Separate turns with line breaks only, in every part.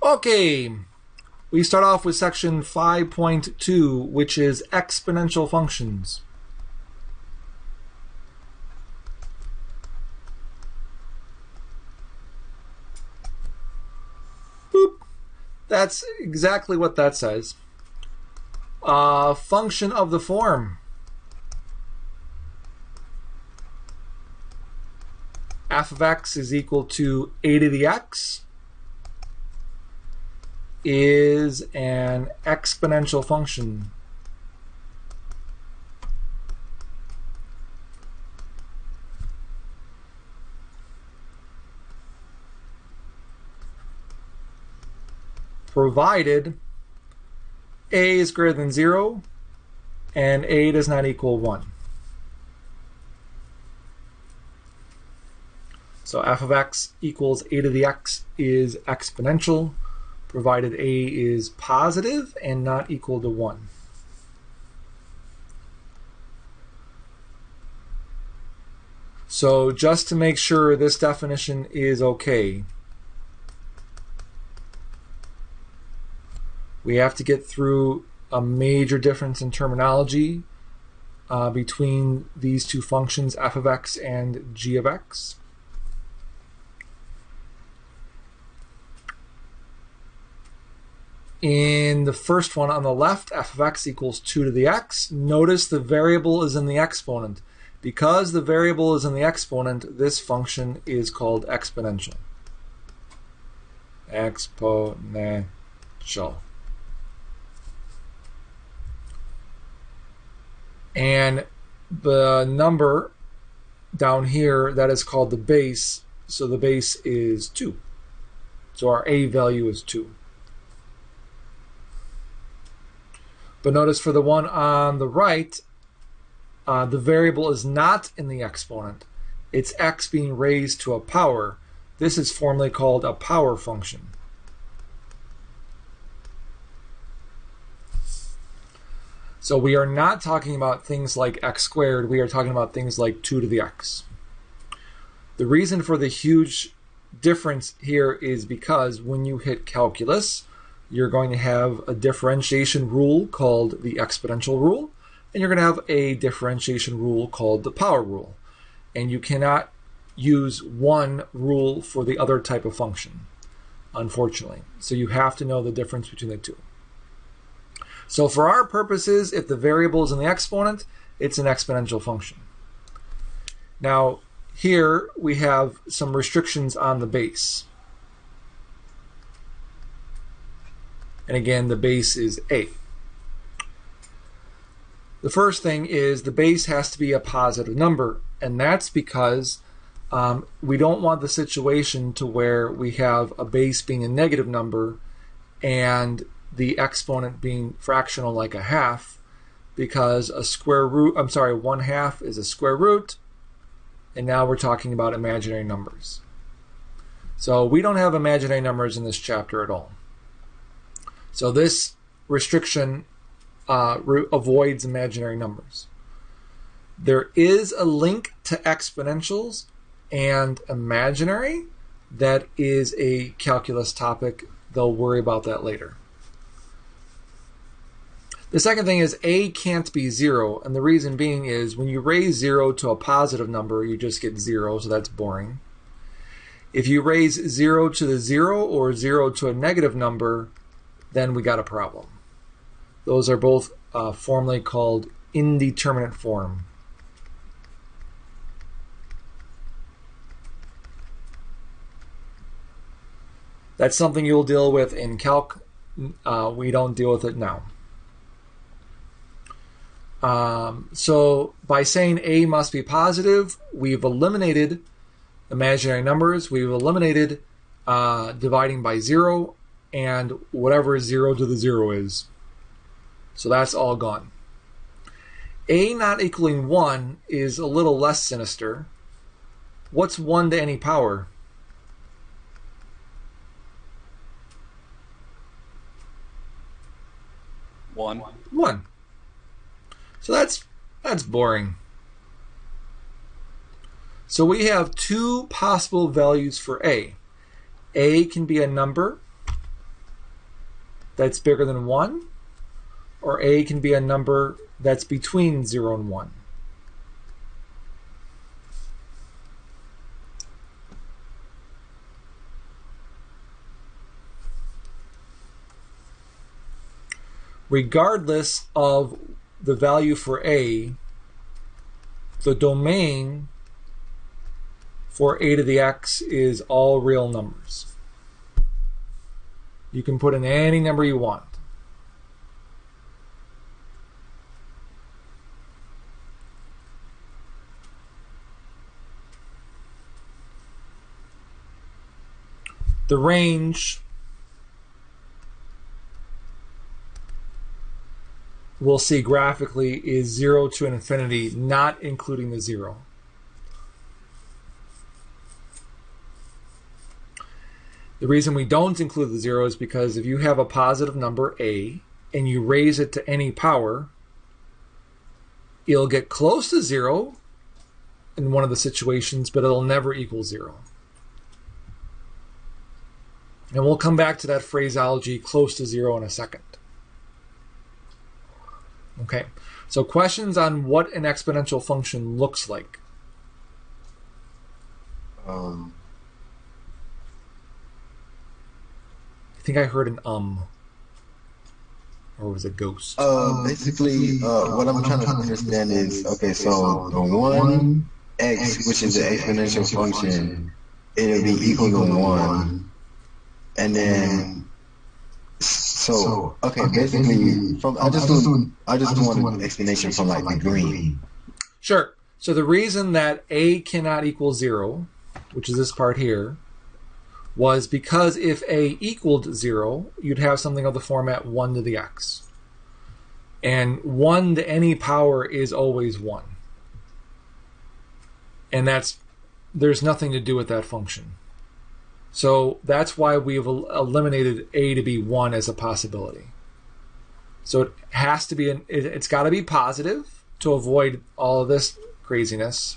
Okay, we start off with section 5.2, which is exponential functions. Boop. That's exactly what that says. Function of the form. F of x is equal to a to the x is an exponential function. Provided a is greater than 0 and a does not equal 1. So f of x equals a to the x is exponential, provided a is positive and not equal to 1. So just to make sure this definition is okay, we have to get through a major difference in terminology between these two functions, f of x and g of x. In the first one on the left, f of x equals 2 to the x. Notice the variable is in the exponent. Because the variable is in the exponent, this function is called exponential. Exponential. And the number down here, that is called the base. So the base is 2. So our a value is 2. But notice for the one on the right, the variable is not in the exponent. It's x being raised to a power. This is formally called a power function. So we are not talking about things like x squared. We are talking about things like 2 to the x. The reason for the huge difference here is because when you hit calculus, you're going to have a differentiation rule called the exponential rule, and you're going to have a differentiation rule called the power rule. And you cannot use one rule for the other type of function, unfortunately. So you have to know the difference between the two. So for our purposes, if the variable is in the exponent, it's an exponential function. Now, here we have some restrictions on the base. And again, the base is a. The first thing is the base has to be a positive number, and that's because we don't want the situation to where we have a base being a negative number and the exponent being fractional like a half, because a square root, 1/2 is a square root, and now we're talking about imaginary numbers. So we don't have imaginary numbers in this chapter at all. So this restriction avoids imaginary numbers. There is a link to exponentials and imaginary. That is a calculus topic. They'll worry about that later. The second thing is a can't be 0, and the reason being is when you raise 0 to a positive number, you just get 0, so that's boring. If you raise 0 to the 0 or 0 to a negative number, then we got a problem. Those are both formally called indeterminate form. That's something you'll deal with in calc. We don't deal with it now. So by saying a must be positive, we've eliminated imaginary numbers. We've eliminated dividing by 0 and whatever 0 to the 0 is. So that's all gone. A not equaling 1 is a little less sinister. What's 1 to any power?
One.
So that's boring. So we have two possible values for a. A can be a number, that's bigger than 1, or a can be a number that's between 0 and 1. Regardless of the value for a, the domain for a to the x is all real numbers. You can put in any number you want. The range we'll see graphically is 0 to infinity, not including the 0. The reason we don't include the 0 is because if you have a positive number a and you raise it to any power, it'll get close to 0 in one of the situations, but it'll never equal 0. And we'll come back to that phraseology, close to 0, in a second. Okay, so questions on what an exponential function looks like. I think I heard an or was it ghost?
Basically, what I'm trying to understand is, okay, so the 1x, which is the exponential function, it'll be equal to 1. And then, so, okay, basically, I just want an explanation from like the green.
Sure. So the reason that a cannot equal 0, which is this part here, was because if a equaled 0, you'd have something of the format 1 to the x. And 1 to any power is always 1. And there's nothing to do with that function. So that's why we've eliminated a to be 1 as a possibility. So it has to be, it's got to be positive to avoid all of this craziness.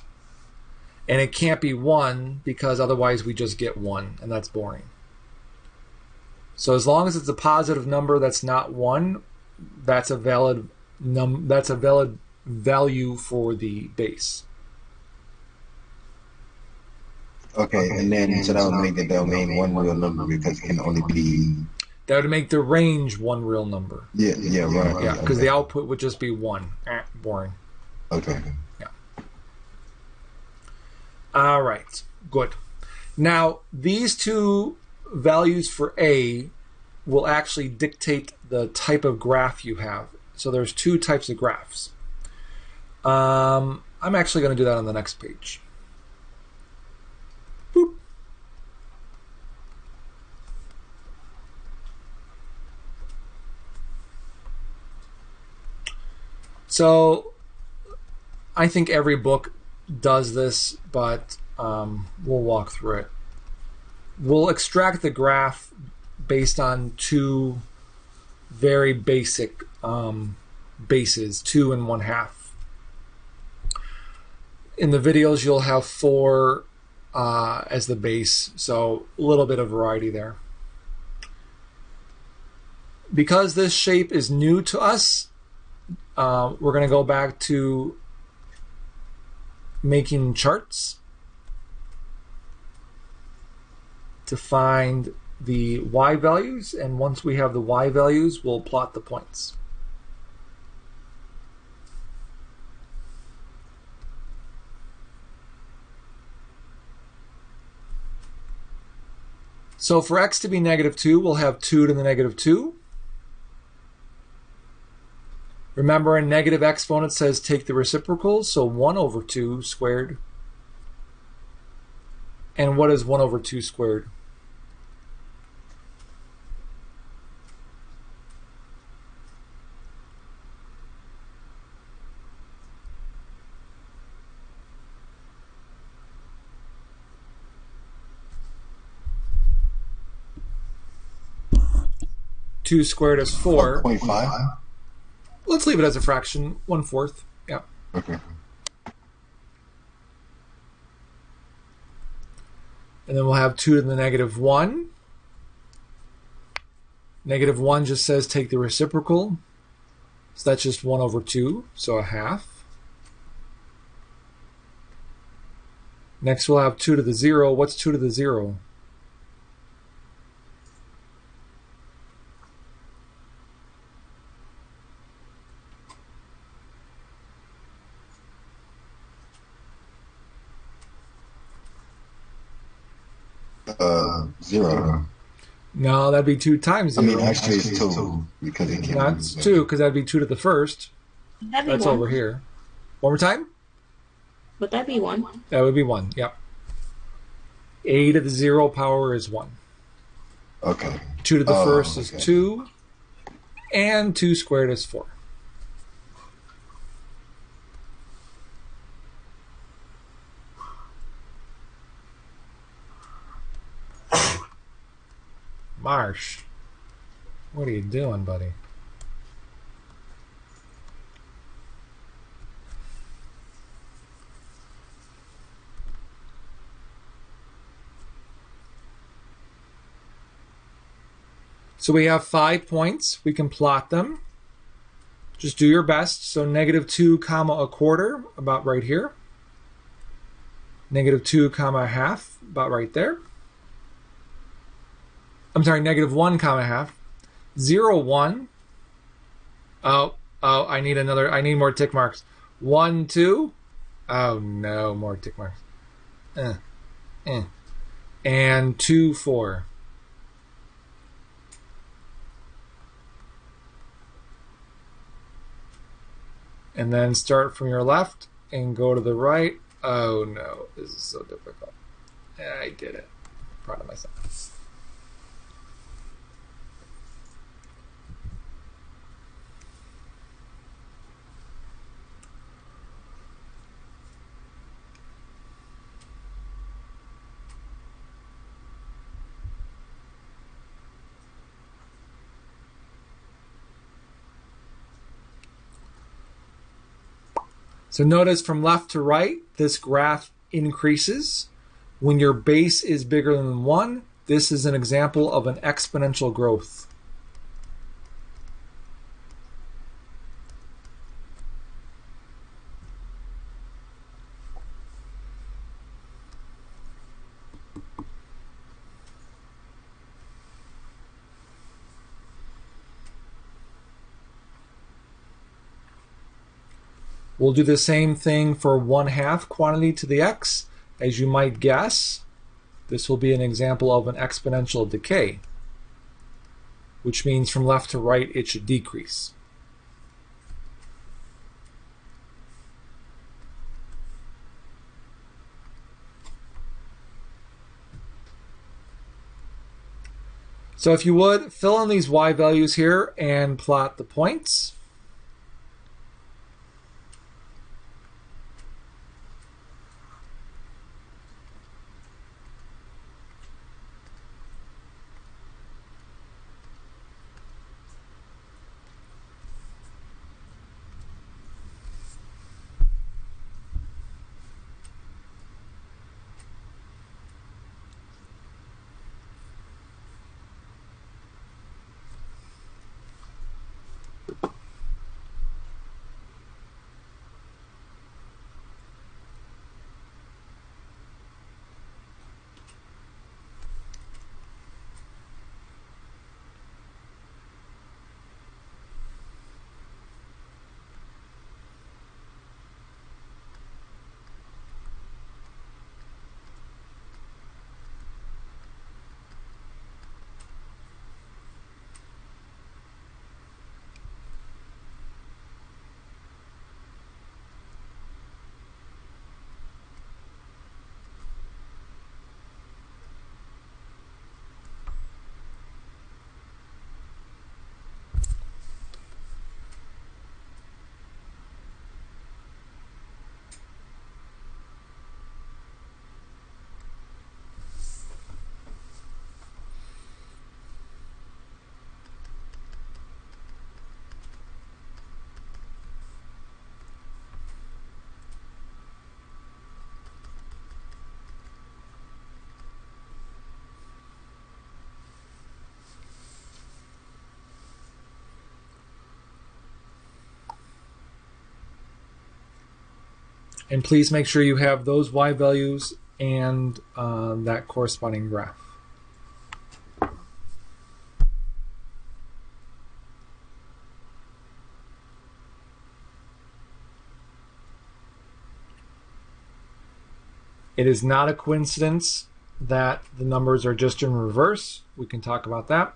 And it can't be 1 because otherwise we just get 1, and that's boring. So as long as it's a positive number that's not 1, that's a valid value for the base.
Okay, and then so that would make the domain one real number because it can only be.
That would make the range one real number.
Yeah, right.
Yeah, because the output would just be 1. Boring.
Okay.
Yeah. All right, good. Now, these two values for A will actually dictate the type of graph you have. So there's two types of graphs. I'm actually going to do that on the next page. Boop. So I think every book does this, but we'll walk through it. We'll extract the graph based on two very basic bases, 2 and 1/2. In the videos, you'll have 4 as the base, so a little bit of variety there. Because this shape is new to us, we're going to go back to making charts to find the y values, and once we have the y values, we'll plot the points. So for x to be -2, we'll have 2 to the -2. Remember, a negative exponent says take the reciprocal, so 1/2 squared. And what is 1/2 squared? Two squared is 4.
0.5.
Let's leave it as a fraction, 1/4. Yeah.
Okay.
And then we'll have 2 to the -1. Negative 1 just says take the reciprocal. So that's just 1 over 2, so a half. Next we'll have 2 to the 0. What's 2 to the 0?
Zero.
No, that'd be 2 times 0.
I mean, actually it's 2 because it can't.
That's 2 because that'd be 2 to the first.
That'd be
That's
1.
over here. One more time?
Would that be 1?
That would be 1, yep. A to the 0 power is 1.
Okay.
2 to the first is 2. And 2 squared is 4. Marsh, what are you doing, buddy? So we have 5 points. We can plot them. Just do your best. So negative 2 comma a quarter, about right here. Negative 2 comma a half, about right there. I'm sorry, negative 1 comma a half. 0, 1. Oh, I need more tick marks. 1, 2. Oh no, more tick marks. And 2, 4. And then start from your left and go to the right. Oh no, this is so difficult. I did it. Proud of myself. So notice from left to right, this graph increases. When your base is bigger than 1, this is an example of an exponential growth. We'll do the same thing for 1/2 quantity to the x. As you might guess, this will be an example of an exponential decay, which means from left to right it should decrease. So if you would, fill in these y values here and plot the points. And please make sure you have those y values and that corresponding graph. It is not a coincidence that the numbers are just in reverse. We can talk about that.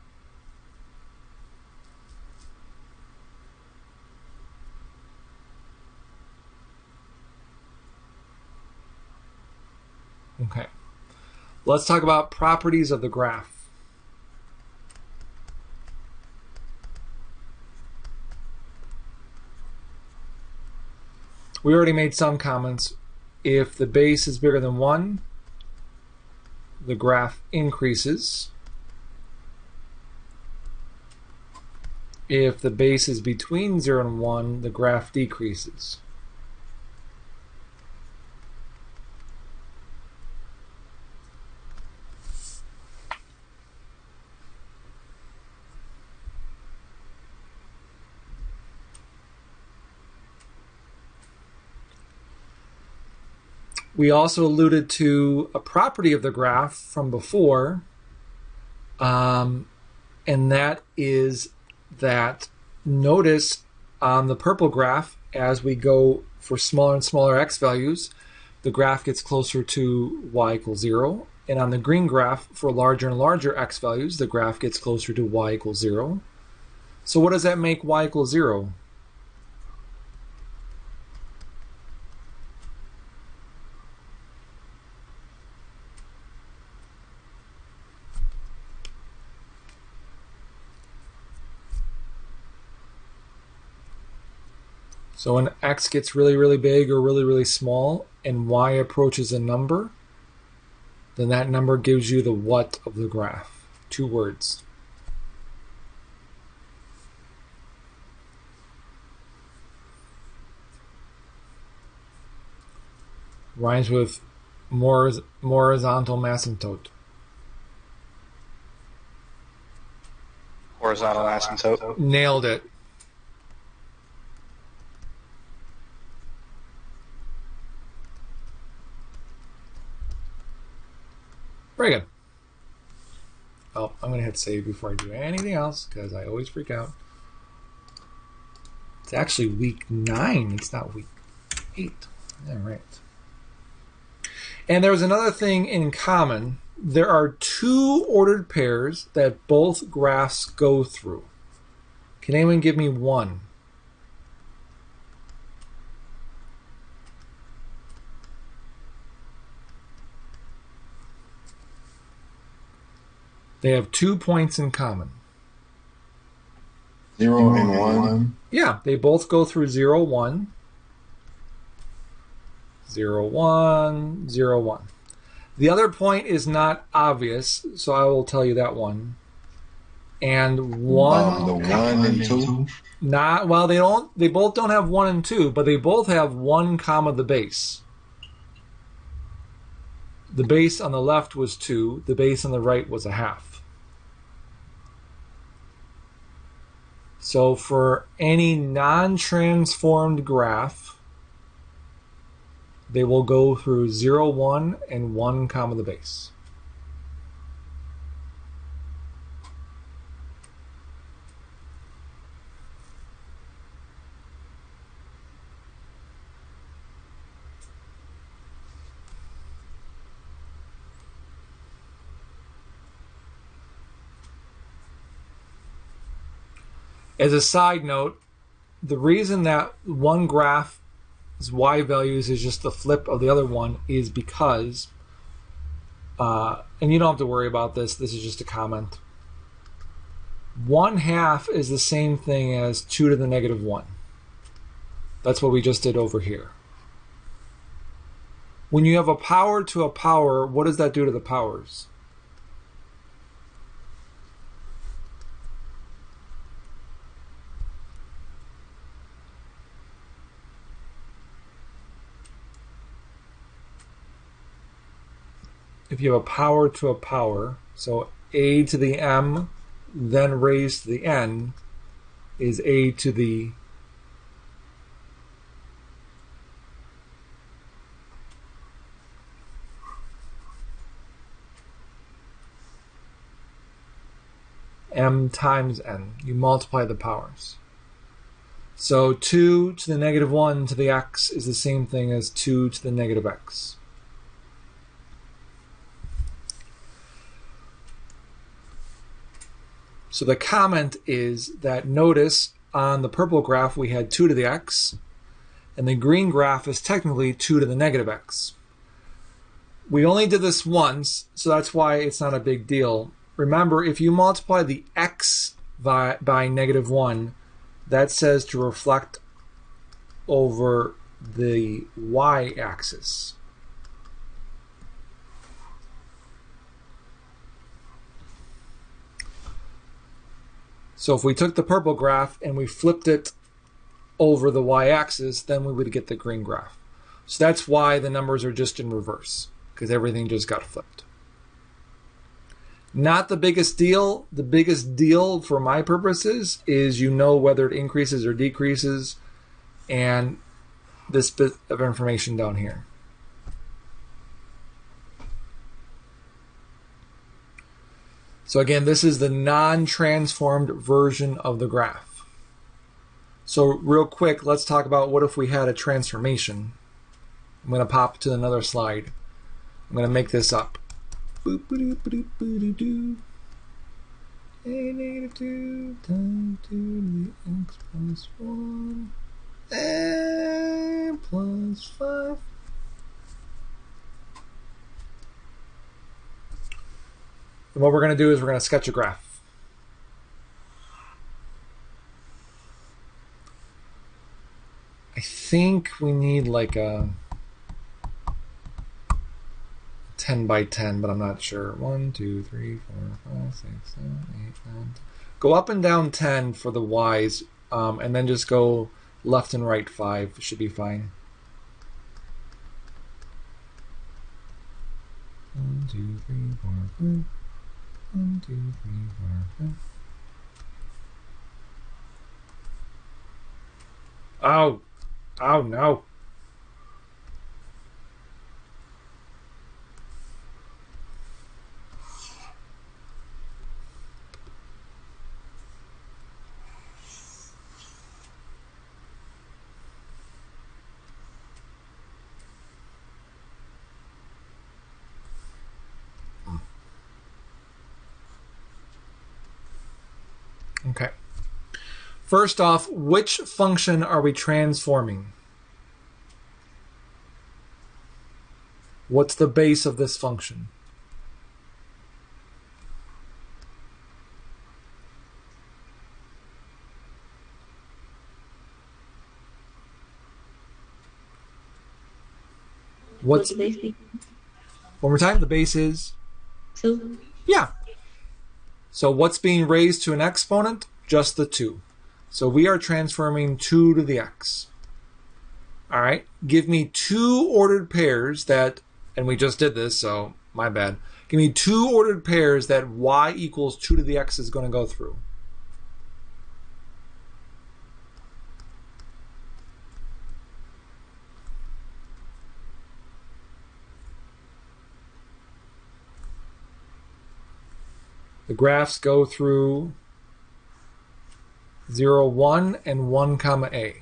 Okay. Let's talk about properties of the graph. We already made some comments. If the base is bigger than 1, the graph increases. If the base is between 0 and 1, the graph decreases. We also alluded to a property of the graph from before, and that is that notice on the purple graph, as we go for smaller and smaller x values, the graph gets closer to y equals 0. And on the green graph, for larger and larger x values, the graph gets closer to y equals 0. So what does that make y equals 0? So when x gets really, really big or really, really small and y approaches a number, then that number gives you the what of the graph. 2 words. Rhymes with more horizontal asymptote.
Horizontal asymptote.
Nailed it. Very good. Oh, I'm going to hit save before I do anything else because I always freak out. It's actually week 9. It's not week 8. All right. And there was another thing in common. There are 2 ordered pairs that both graphs go through. Can anyone give me one? They have 2 points in common.
0 and 1.
Yeah, they both go through 0, 1. 0, 1, 0, 1. The other point is not obvious, so I will tell you that one. And 1.
The 1 and 2.
Not well. They both don't have 1 and 2, but they both have 1 comma the base. The base on the left was 2. The base on the right was a half. So for any non-transformed graph, they will go through 0, 1, and 1 comma the base. As a side note, the reason that one graph's y values is just the flip of the other one is because, and you don't have to worry about this, this is just a comment, 1/2 is the same thing as 2 to the negative 1. That's what we just did over here. When you have a power to a power, what does that do to the powers? If you have a power to a power, so a to the m, then raised to the n, is a to the m times n. You multiply the powers. So 2 to the negative 1 to the x is the same thing as 2 to the negative x. So the comment is that notice on the purple graph we had 2 to the x, and the green graph is technically 2 to the negative x. We only did this once, so that's why it's not a big deal. Remember, if you multiply the x by negative 1, that says to reflect over the y-axis. So if we took the purple graph and we flipped it over the y-axis, then we would get the green graph. So that's why the numbers are just in reverse, because everything just got flipped. Not the biggest deal. The biggest deal for my purposes is you know whether it increases or decreases, and this bit of information down here. So again, this is the non-transformed version of the graph. So real quick, let's talk about what if we had a transformation. I'm going to pop to another slide. I'm going to make this up. Boop, boop, boop, boop, boop, a negative 2 times 2 to the x plus 1 and plus 5. And what we're going to do is we're going to sketch a graph. I think we need like a 10 by 10, but I'm not sure. 1, 2, 3, 4, 5, 6, 7, 8, 9, 10. Go up and down 10 for the y's, and then just go left and right 5. It should be fine. 1, 2, 3, 4, 5. 1, 2, 3, 4, 5. Oh! Oh no! Okay. First off, which function are we transforming? What's the base of this function? What's
the base be?
One more time, the base is?
2.
Yeah. So what's being raised to an exponent? Just the 2. So we are transforming 2 to the x. All right. Give me 2 ordered pairs that, and we just did this, so my bad. Give me 2 ordered pairs that y equals 2 to the x is going to go through. The graphs go through 0, 1, and 1, comma a.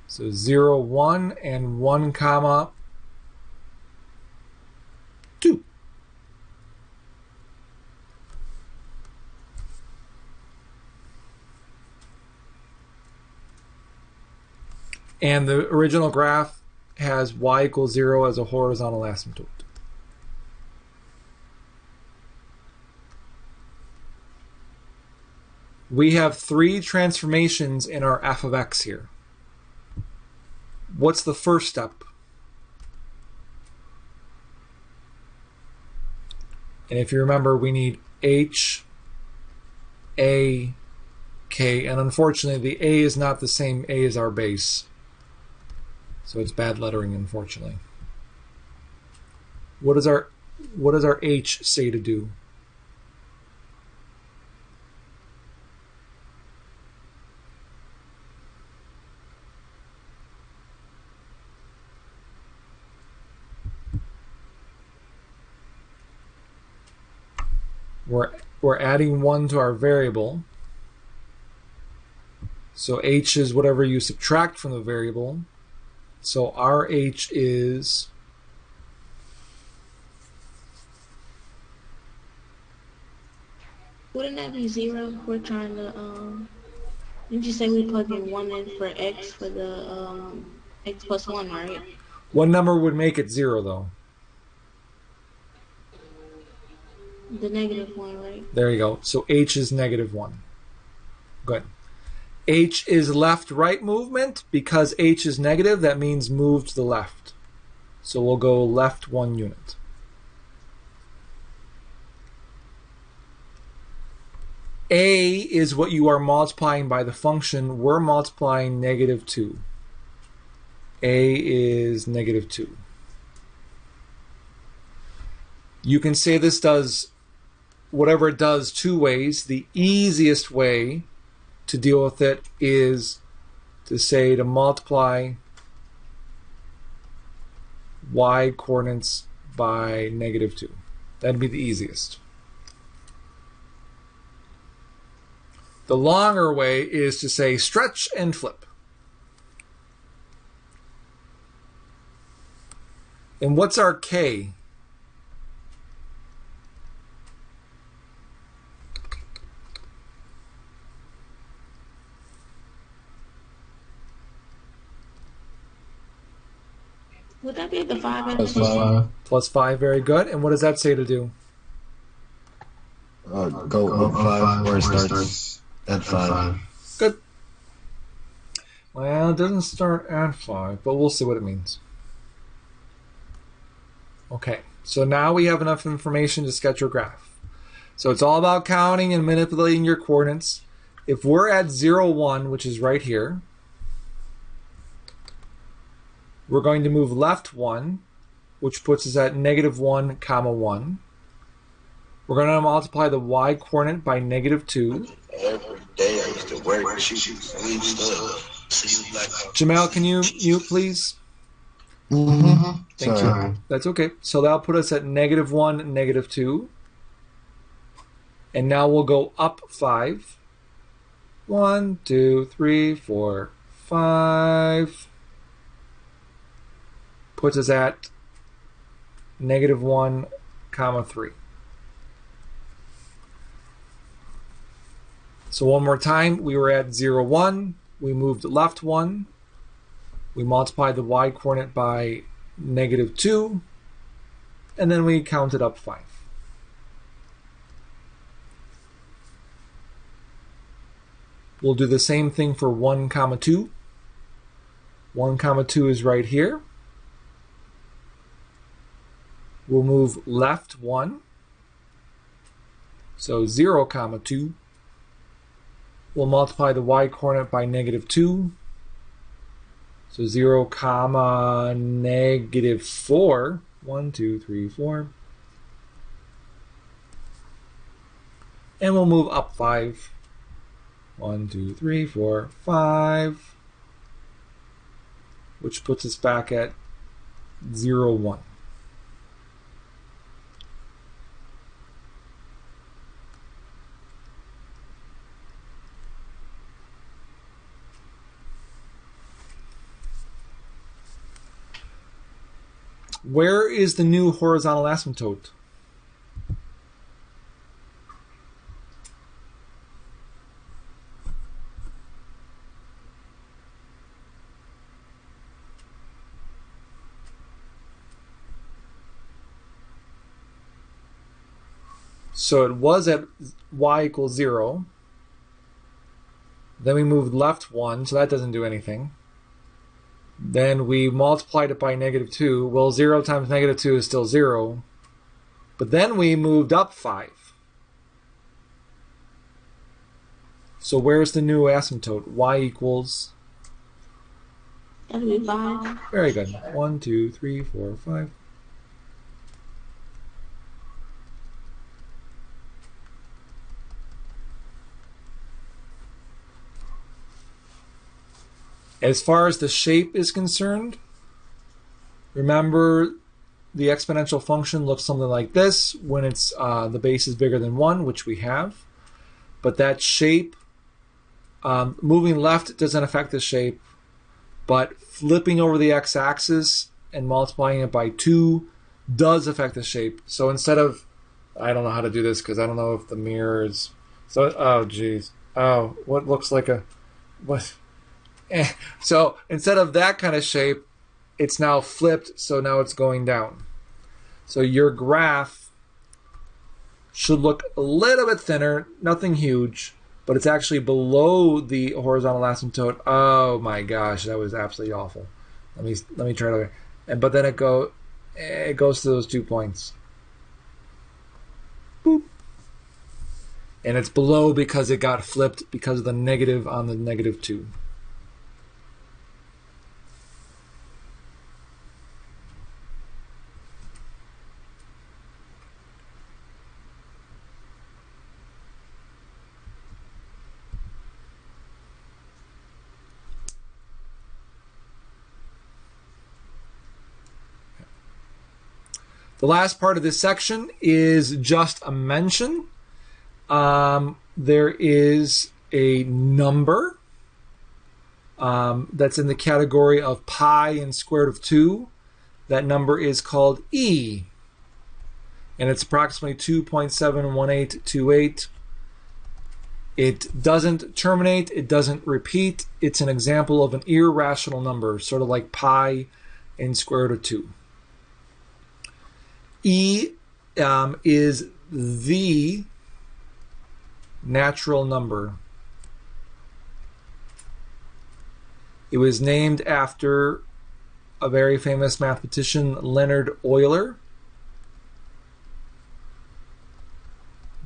So 0, 1, and 1, comma 2. And the original graph has y equals 0 as a horizontal asymptote. We have 3 transformations in our f of x here. What's the first step? And if you remember, we need h, a, k, and unfortunately the a is not the same a as our base. So it's bad lettering, unfortunately. What does our h say to do? we're adding 1 to our variable. So h is whatever you subtract from the variable. So our h is
Wouldn't that be 0? We're trying to, didn't you say we plug in 1 in for x for the, x plus 1, right?
what number would make it 0 though?
The negative 1, right?
There you go. So h is -1. Good. H is left-right movement. Because h is negative, that means move to the left. So we'll go left 1 unit. A is what you are multiplying by the function. We're multiplying -2. A is -2. You can say this does whatever it does 2 ways. The easiest way to deal with it is to say to multiply y coordinates by -2. That'd be the easiest. The longer way is to say stretch and flip. And what's our k?
Would that be the 5
Plus
x?
5.
Plus 5, very good. And what does that say to do?
Go up 5 where it starts at 5.
Good. Well, it doesn't start at 5, but we'll see what it means. Okay, so now we have enough information to sketch your graph. So it's all about counting and manipulating your coordinates. If we're at 0, 1, which is right here, we're going to move left 1, which puts us at -1, comma 1. We're going to multiply the y coordinate by -2.
Every day I used to work,
Jamal, can you mute, please? Thank you. That's okay. So that'll put us at -1, -2. And now we'll go up 5. 1, 2, 3, 4, 5. Puts us at -1, comma 3. So one more time, we were at 0, 1. We moved left 1. We multiplied the y coordinate by -2. And then we counted up 5. We'll do the same thing for 1, comma 2. 1, comma 2 is right here. We'll move left 1. So 0, comma 2. We'll multiply the y coordinate by -2. So 0, comma -4. 1, 2, 3, 4. And we'll move up 5. 1, 2, 3, 4, 5. Which puts us back at 0, 1. Where is the new horizontal asymptote? So it was at y equals 0. Then we moved left 1, so that doesn't do anything. Then we multiplied it by -2. Well, 0 times -2 is still 0. But then we moved up 5. So where's the new asymptote? Y equals...
That'd be 5.
Very good. 1, 2, 3, 4, 5. As far as the shape is concerned, remember the exponential function looks something like this when it's the base is bigger than 1, which we have. But that shape, moving left doesn't affect the shape, but flipping over the x-axis and multiplying it by 2 does affect the shape. So instead of, I don't know how to do this because I don't know if the mirror is, so, oh geez, oh, what looks like a, what, So instead of that kind of shape, it's now flipped, so now it's going down. So your graph should look a little bit thinner, nothing huge, but it's actually below the horizontal asymptote. Oh my gosh, that was absolutely awful. Let me try it again. But then it goes to those 2 points. Boop. And it's below because it got flipped because of the negative on the -2. The last part of this section is just a mention. There is a number that's in the category of pi and square root of 2. That number is called E, and it's approximately 2.71828. It doesn't terminate, it doesn't repeat. It's an example of an irrational number, sort of like pi and square root of 2. E is the natural number. It was named after a very famous mathematician, Leonard Euler.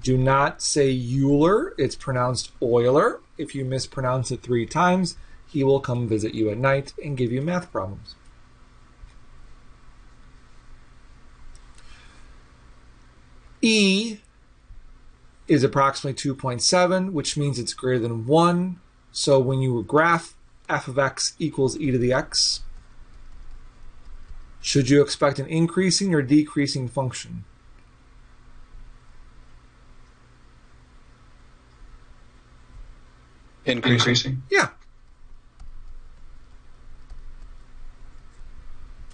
Do not say Euler, it's pronounced Euler. If you mispronounce it 3 times, he will come visit you at night and give you math problems. E is approximately 2.7, which means it's greater than 1. So when you graph f of x equals e to the x, should you expect an increasing or decreasing function?
Increasing.
Yeah.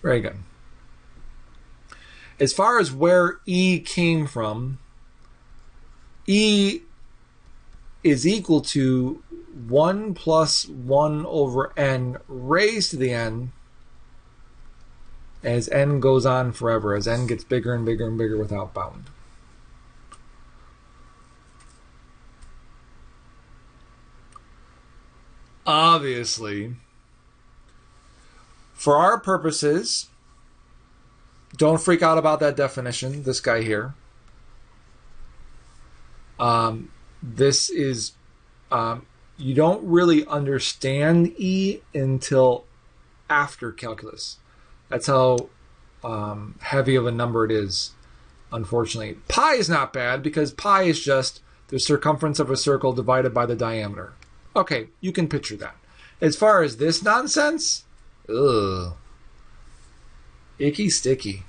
Very good. As far as where E came from, E is equal to 1 plus 1 over n raised to the n as n goes on forever, as n gets bigger and bigger and bigger without bound. Obviously, for our purposes, don't freak out about that definition, this guy here. This is, you don't really understand E until after calculus. That's how heavy of a number it is, unfortunately. Pi is not bad because pi is just the circumference of a circle divided by the diameter. Okay, you can picture that. As far as this nonsense, ugh. Icky sticky.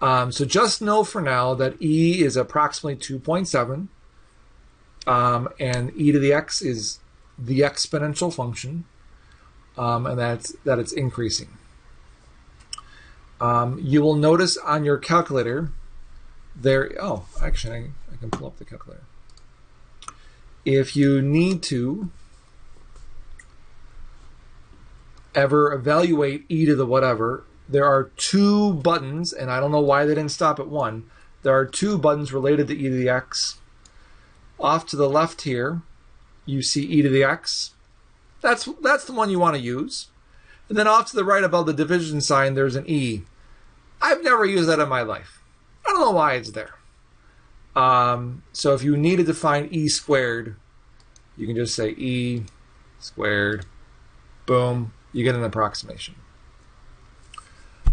So just know for now that E is approximately 2.7, and e to the x is the exponential function, and that it's increasing. You will notice on your calculator there. Oh, actually, I can pull up the calculator. If you need to ever evaluate e to the whatever, there are 2 buttons, and I don't know why they didn't stop at 1. There are 2 buttons related to e to the x. Off to the left here, you see e to the x. That's the one you want to use. And then off to the right above the division sign, there's an e. I've never used that in my life. I don't know why it's there. So if you needed to find e squared, you can just say e squared. Boom. You get an approximation.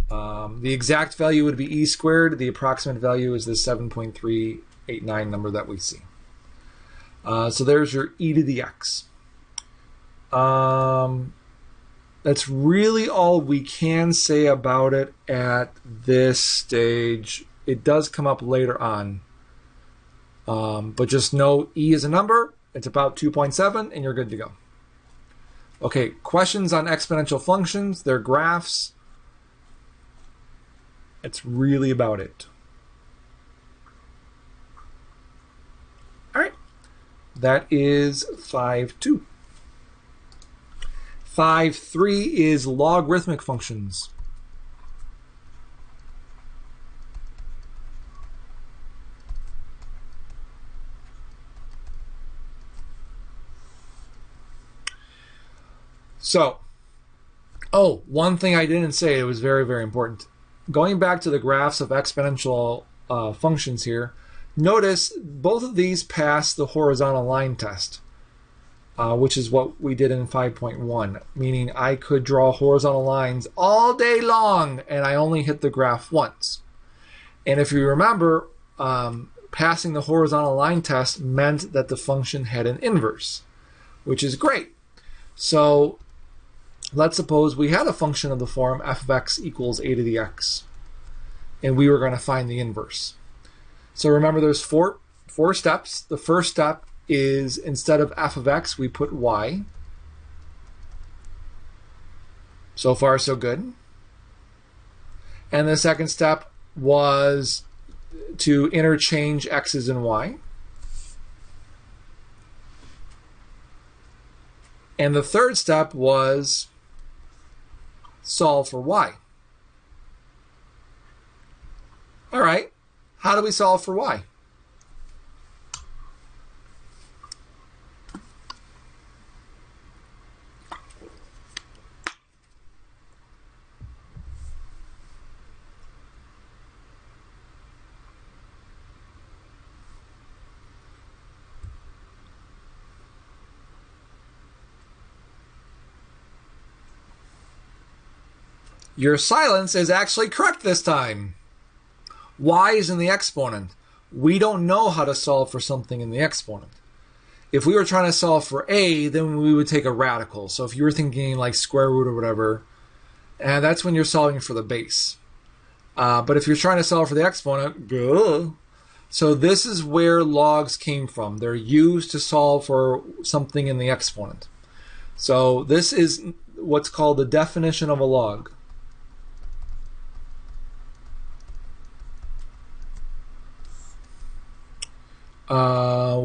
The exact value would be e squared. The approximate value is the 7.389 number that we see. So there's your e to the x. That's really all we can say about it at this stage. It does come up later on. But just know E is a number. It's about 2.7, and you're good to go. Okay, questions on exponential functions, their graphs. That's really about it. All right, that is 5.2. 5.3 is logarithmic functions. So, one thing I didn't say, it was very, very important. Going back to the graphs of exponential functions here, notice both of these pass the horizontal line test, which is what we did in 5.1, meaning I could draw horizontal lines all day long and I only hit the graph once. And if you remember, passing the horizontal line test meant that the function had an inverse, which is great. So let's suppose we had a function of the form f of x equals a to the x, and we were going to find the inverse. So remember, there's four steps. The first step is, instead of f of x, we put y. So far, so good. And the second step was to interchange x's and y. And the third step was solve for y. All right, how do we solve for y? Your silence is actually correct this time. Y is in the exponent. We don't know how to solve for something in the exponent. If we were trying to solve for a, then we would take a radical. So if you were thinking like square root or whatever, and that's when you're solving for the base. But if you're trying to solve for the exponent, so this is where logs came from. They're used to solve for something in the exponent. So this is what's called the definition of a log.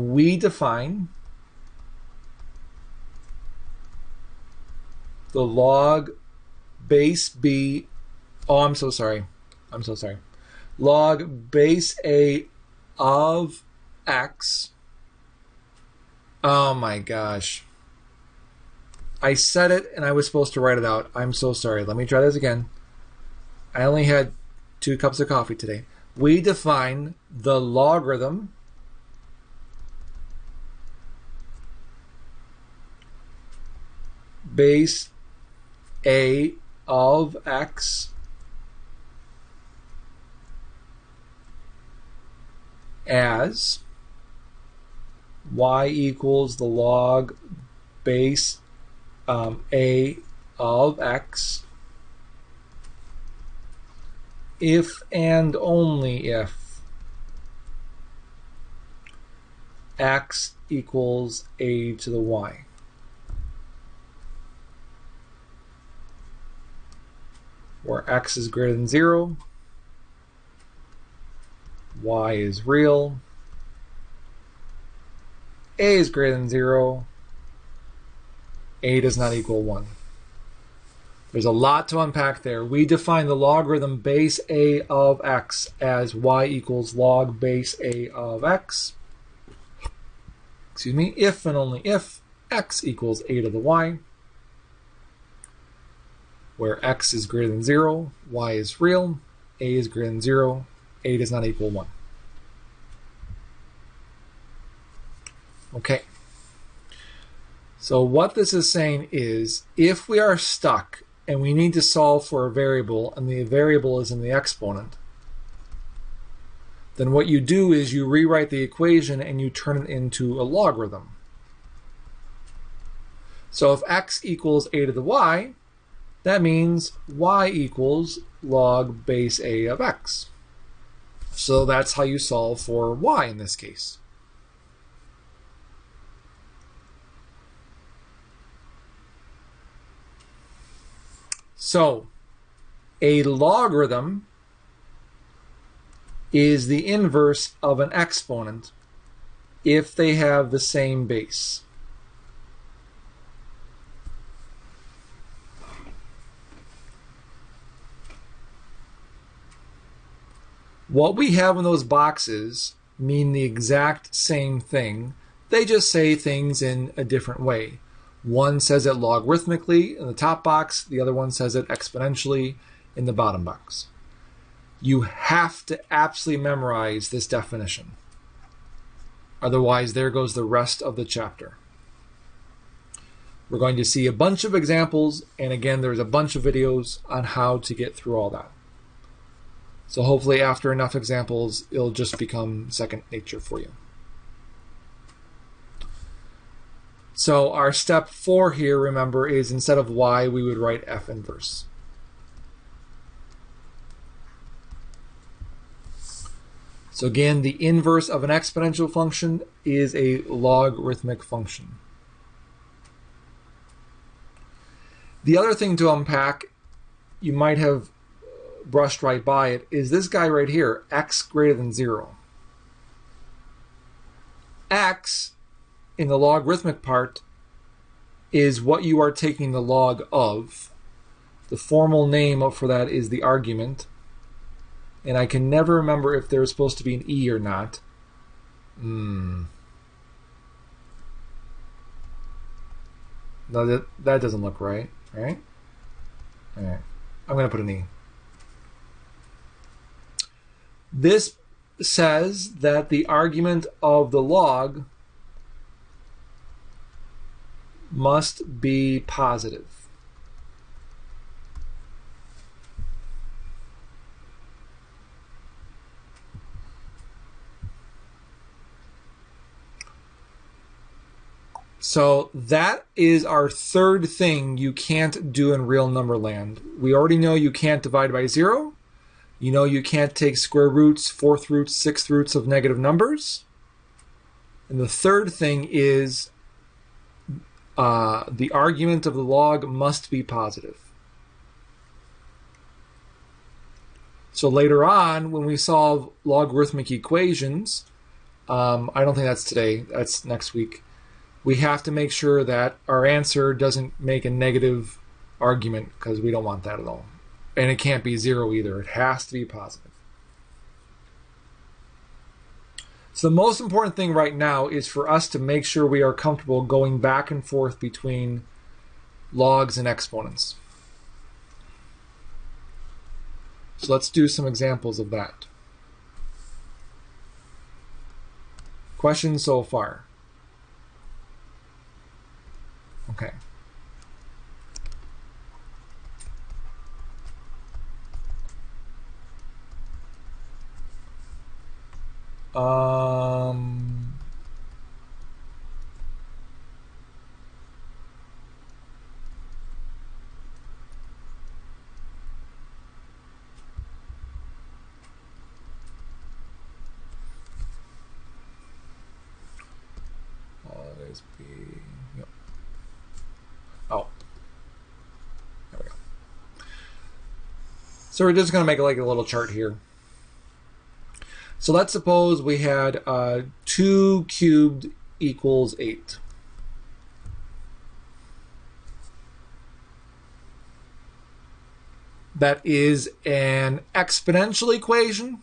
We define the log base b. Oh, I'm so sorry. Log base a of x. Oh my gosh. I said it and I was supposed to write it out. I'm so sorry. Let me try this again. I only had 2 cups of coffee today. We define the logarithm base a of x as y equals the log base a of x if and only if x equals a to the y. Where x is greater than 0, y is real, a is greater than 0, a does not equal 1. There's a lot to unpack there. We define the logarithm base a of x as y equals log base a of x, if and only if x equals a to the y, where x is greater than 0, y is real, a is greater than 0, a does not equal 1. Okay. So what this is saying is, if we are stuck and we need to solve for a variable and the variable is in the exponent, then what you do is you rewrite the equation and you turn it into a logarithm. So if x equals a to the y, that means y equals log base a of x. So that's how you solve for y in this case. So a logarithm is the inverse of an exponent if they have the same base. What we have in those boxes mean the exact same thing. They just say things in a different way. One says it logarithmically in the top box, the other one says it exponentially in the bottom box. You have to absolutely memorize this definition. Otherwise, there goes the rest of the chapter. We're going to see a bunch of examples, and again, there's a bunch of videos on how to get through all that. So hopefully after enough examples, it'll just become second nature for you. So our step 4 here, remember, is instead of y, we would write f inverse. So again, the inverse of an exponential function is a logarithmic function. The other thing to unpack, you might have brushed right by it, is this guy right here, x greater than 0. X, in the logarithmic part, is what you are taking the log of. The formal name for that is the argument. And I can never remember if there's supposed to be an e or not. No, that doesn't look right, right? All right. I'm going to put an e. This says that the argument of the log must be positive. So that is our third thing you can't do in real number land. We already know you can't divide by 0. You know you can't take square roots, fourth roots, sixth roots of negative numbers. And the third thing is the argument of the log must be positive. So later on, when we solve logarithmic equations, I don't think that's today, that's next week, we have to make sure that our answer doesn't make a negative argument, because we don't want that at all. And it can't be 0 either. It has to be positive. So the most important thing right now is for us to make sure we are comfortable going back and forth between logs and exponents. So let's do some examples of that. Questions so far? Okay. Always be, yep. Oh, there we go. So we're just going to make like a little chart here. So let's suppose we had 2 cubed equals 8. That is an exponential equation,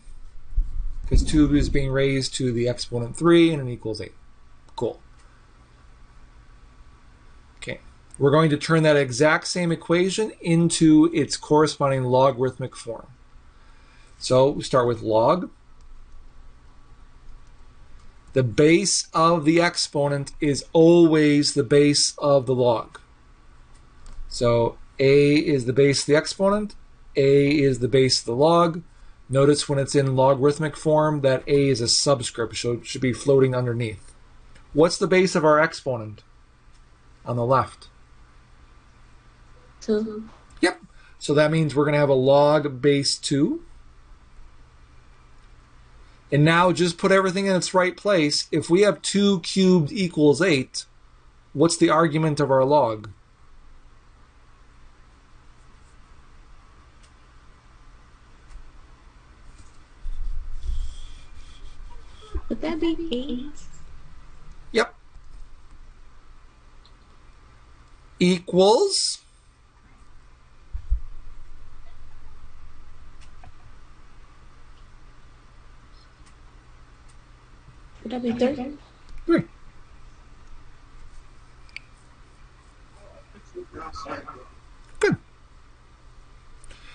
because 2 is being raised to the exponent 3 and it equals 8. Cool. Okay. We're going to turn that exact same equation into its corresponding logarithmic form. So we start with log. The base of the exponent is always the base of the log. So a is the base of the exponent, a is the base of the log. Notice when it's in logarithmic form that a is a subscript, so it should be floating underneath. What's the base of our exponent on the left?
2.
Yep, So that means we're going to have a log base 2. And now just put everything in its right place. If we have 2 cubed equals 8, what's the argument of our log?
Would that be 8?
Yep. Equals.
Would that be 3?
3. Good.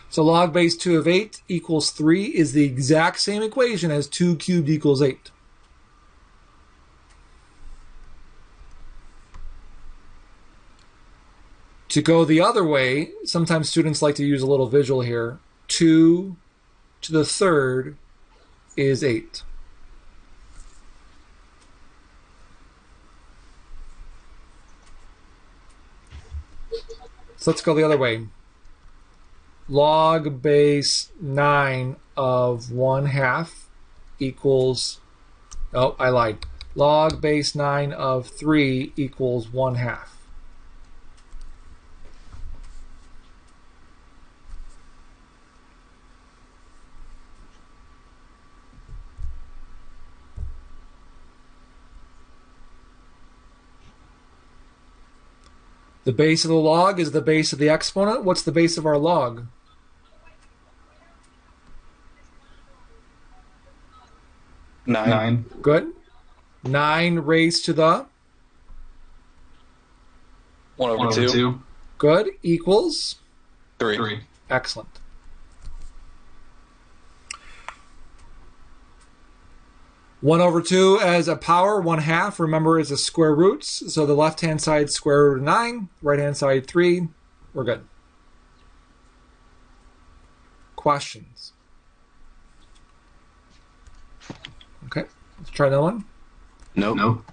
So log base 2 of 8 equals 3 is the exact same equation as 2 cubed equals 8. To go the other way, sometimes students like to use a little visual here. 2 to the third is 8. So let's go the other way. Log base 9 of 1/2 equals, oh, I lied. Log base 9 of 3 equals 1/2. The base of the log is the base of the exponent. What's the base of our log?
Nine.
Good. 9 raised to the?
1/2.
Good. Equals?
3.
Excellent. One over 2 as a power, 1/2, remember, is a square roots. So the left-hand side square root of 9, right-hand side 3. We're good. Questions? Okay, let's try another one.
Nope.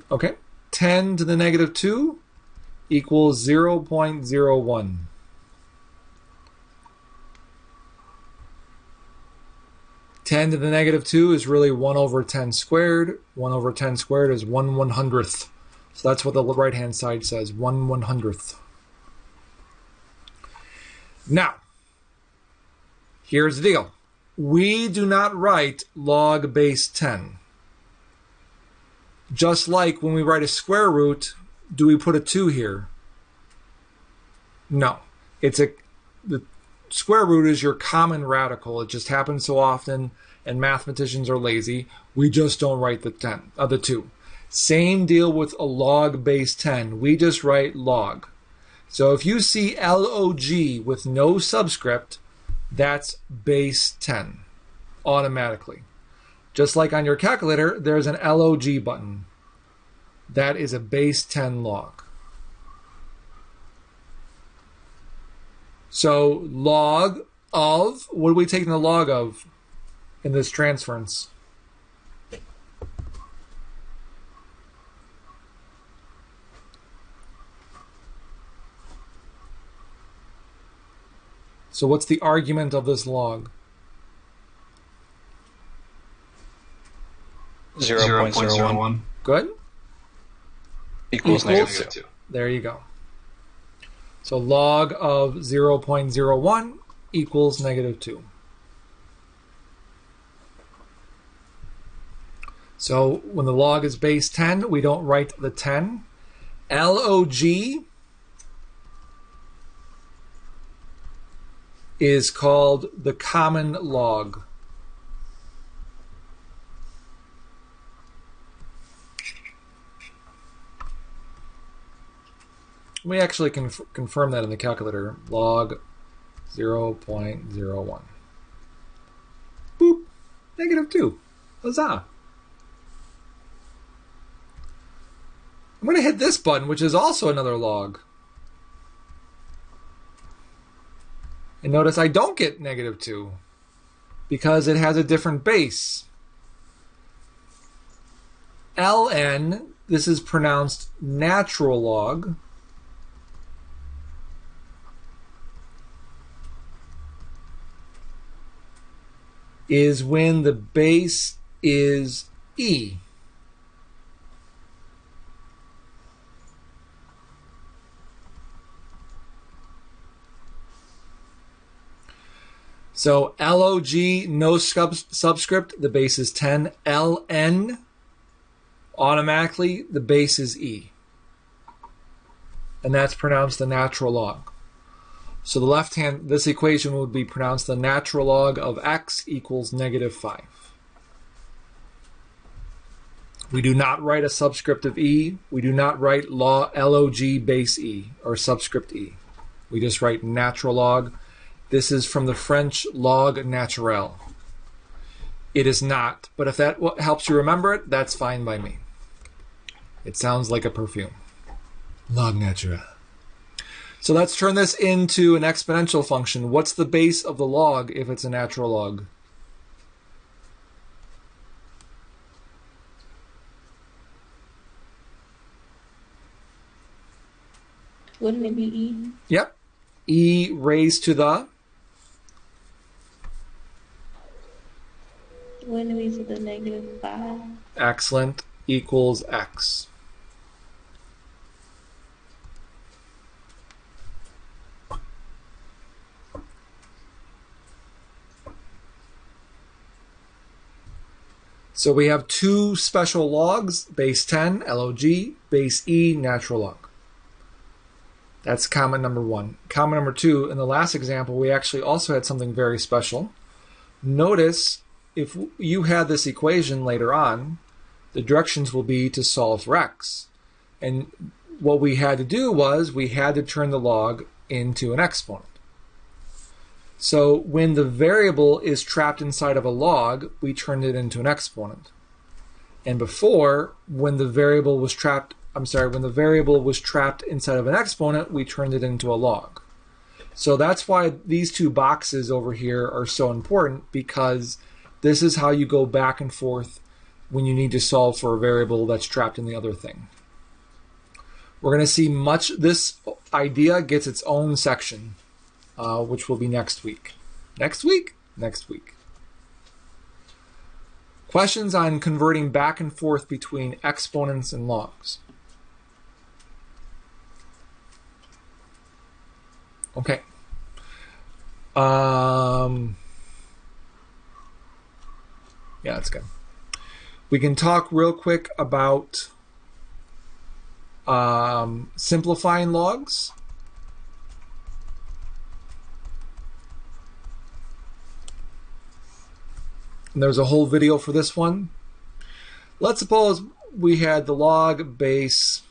Okay, 10 to the negative 2 equals 0.01. 10 to the negative 2 is really 1 over 10 squared. 1 over 10 squared is 1/100th. So that's what the right-hand side says, 1/100th. Now, here's the deal. We do not write log base 10. Just like when we write a square root, do we put a 2 here? No. The square root is your common radical. It just happens so often, and mathematicians are lazy. We just don't write the 2. Same deal with a log base 10. We just write log. So if you see log with no subscript, that's base 10 automatically. Just like on your calculator, there's an log button. That is a base 10 log. So log of, what are we taking the log of in this transference? So what's the argument of this log?
0.01
Good.
equals -2.
There you go. So log of 0.01 equals -2. So when the log is base 10, we don't write the 10. Log is called the common log. We actually can confirm that in the calculator. Log 0.01. Boop. -2. Huzzah. I'm going to hit this button, which is also another log. And notice I don't get -2 because it has a different base. ln, this is pronounced natural log. is when the base is e. So log, no subscript, the base is 10. ln, automatically, the base is e. And that's pronounced the natural log. So the left hand, this equation would be pronounced the natural log of x equals -5. We do not write a subscript of e. We do not write log base e, or subscript e. We just write natural log. This is from the French log naturel. It is not, but if that helps you remember it, that's fine by me. It sounds like a perfume. Log naturel. So let's turn this into an exponential function. What's the base of the log if it's a natural log?
Wouldn't it be e?
Yep. E raised to the?
Wouldn't it be to the -5?
Excellent. Equals x. So we have two special logs, base 10, log, base e, natural log. That's comment number 1. Comment number 2, in the last example, we actually also had something very special. Notice, if you had this equation later on, the directions will be to solve for x. And what we had to do was, we had to turn the log into an exponent. So when the variable is trapped inside of a log, we turned it into an exponent. And before, when the variable was trapped inside of an exponent, we turned it into a log. So that's why these two boxes over here are so important, because this is how you go back and forth when you need to solve for a variable that's trapped in the other thing. We're going to see this idea gets its own section, which will be next week. Next week? Next week. Questions on converting back and forth between exponents and logs? Okay. Yeah, that's good. We can talk real quick about simplifying logs. And there's a whole video for this one. Let's suppose we had the log base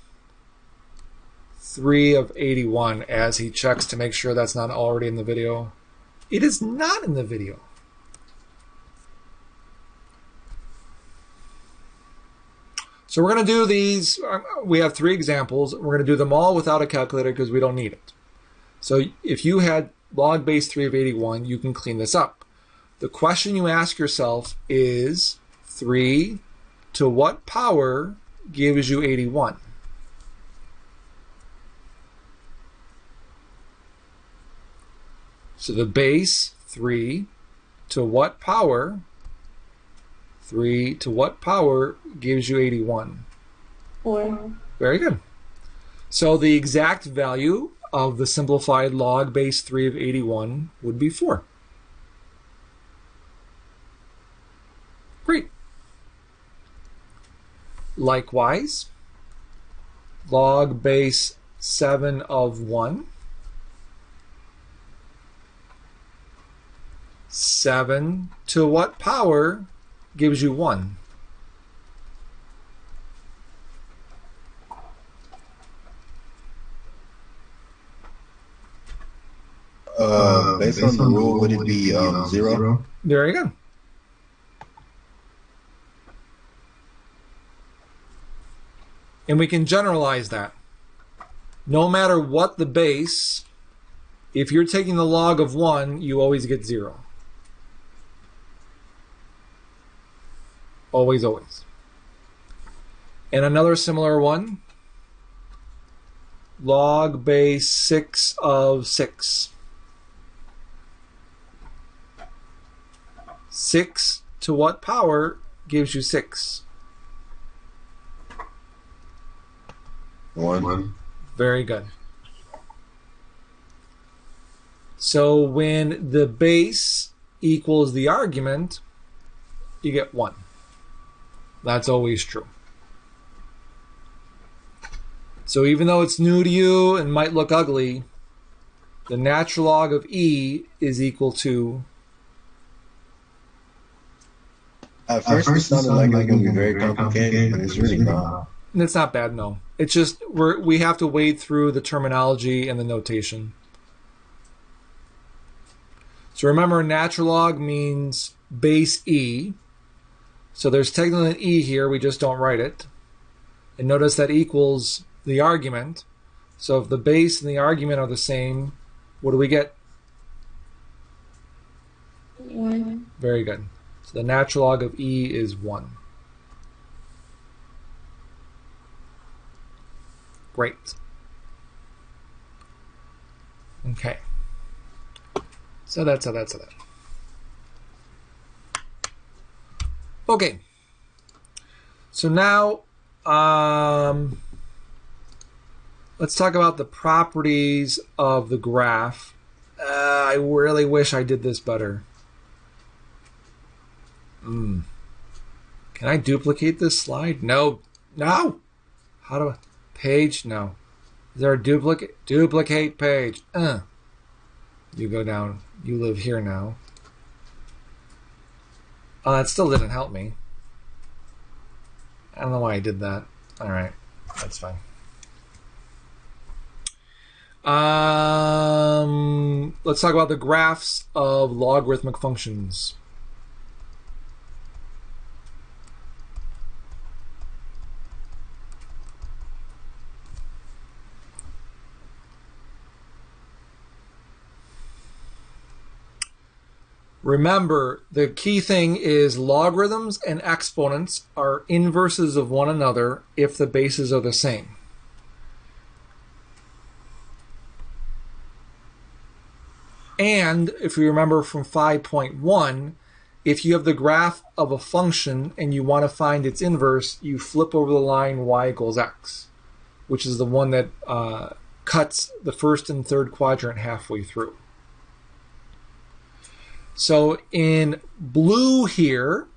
3 of 81 as he checks to make sure that's not already in the video. It is not in the video. So we're going to do these. We have 3 examples. We're going to do them all without a calculator because we don't need it. So if you had log base 3 of 81, you can clean this up. The question you ask yourself is 3 to what power gives you 81? So the base 3 to what power? 3 to what power gives you 81?
4.
Very good. So the exact value of the simplified log base 3 of 81 would be 4. Great. Likewise, log base 7 of 1. 7 to what power gives you 1?
Based on the rule, would it be 0?
Very good. And we can generalize that. No matter what the base, if you're taking the log of 1, you always get 0. Always, always. And another similar one, log base 6 of 6. 6 to what power gives you 6?
1.
Very good. So when the base equals the argument, you get 1. That's always true. So even though it's new to you and might look ugly, the natural log of e is equal to...
At first it sounded like it was going to be very complicated, but it's really not.
It's not bad, no. It's just we have to wade through the terminology and the notation. So remember, natural log means base e. So there's technically an e here, we just don't write it. And notice that equals the argument. So if the base and the argument are the same, what do we get?
1.
Very good. So the natural log of e is 1. Great. Okay. So that's that. Okay. So now, let's talk about the properties of the graph. I really wish I did this better. Can I duplicate this slide? No. No! How do I... Page? No. Is there a duplicate? Duplicate page. You go down. You live here now. Oh, that still didn't help me. I don't know why I did that. Alright. That's fine. Let's talk about the graphs of logarithmic functions. Remember, the key thing is logarithms and exponents are inverses of one another if the bases are the same. And if you remember from 5.1, if you have the graph of a function and you want to find its inverse, you flip over the line y equals x, which is the one that cuts the first and third quadrant halfway through. So in blue here,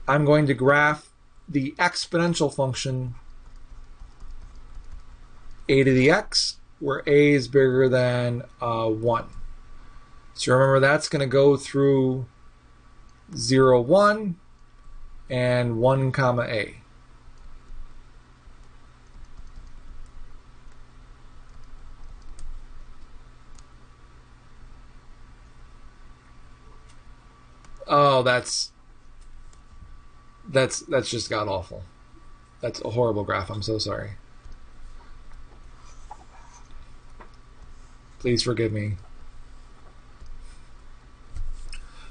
I'm going to graph the exponential function a to the x, where a is bigger than 1. So remember, that's going to go through 0, 1, and 1, comma a. Oh, that's just god awful. That's a horrible graph. I'm so sorry. Please forgive me.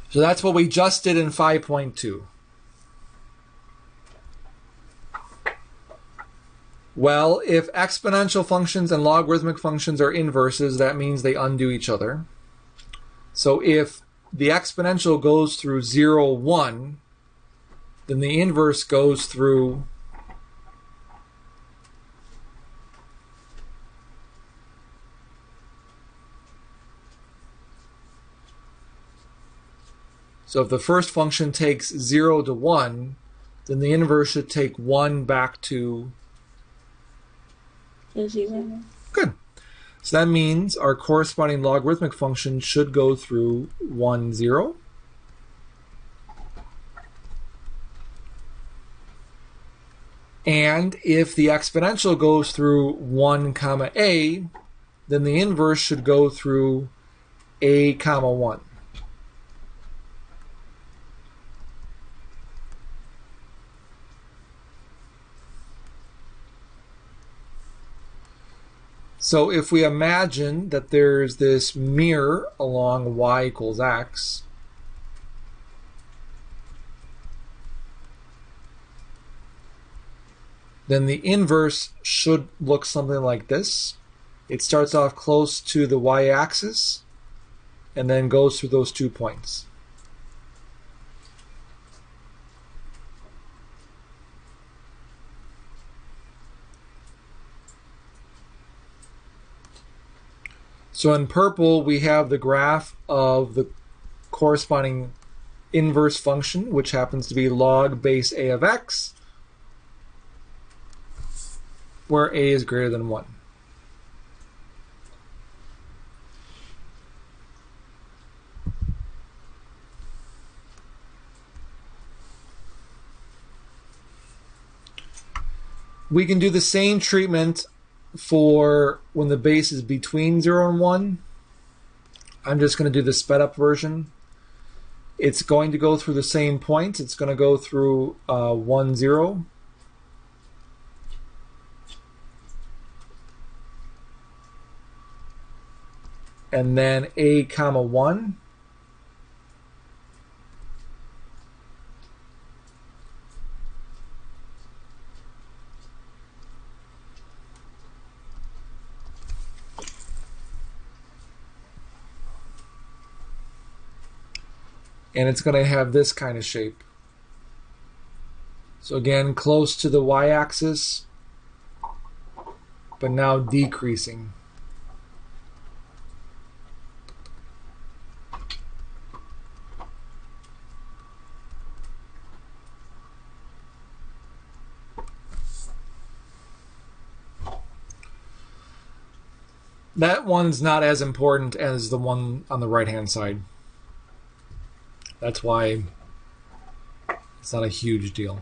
So that's what we just did in 5.2. Well, if exponential functions and logarithmic functions are inverses, that means they undo each other. So if the exponential goes through 0, 1, then the inverse goes through so if the first function takes 0 to 1, then the inverse should take 1 back to
0.
Good. So that means our corresponding logarithmic function should go through 1, 0. And if the exponential goes through 1, comma a, then the inverse should go through a, comma 1. So if we imagine that there's this mirror along y equals x, then the inverse should look something like this. It starts off close to the y-axis and then goes through those 2 points. So in purple, we have the graph of the corresponding inverse function, which happens to be log base a of x, where a is greater than 1. We can do the same treatment for when the base is between 0 and 1. I'm just going to do the sped up version. It's going to go through the same points. It's going to go through 1, 0. And then a comma 1. And it's going to have this kind of shape. So again, close to the y-axis, but now decreasing. That one's not as important as the one on the right-hand side. That's why it's not a huge deal.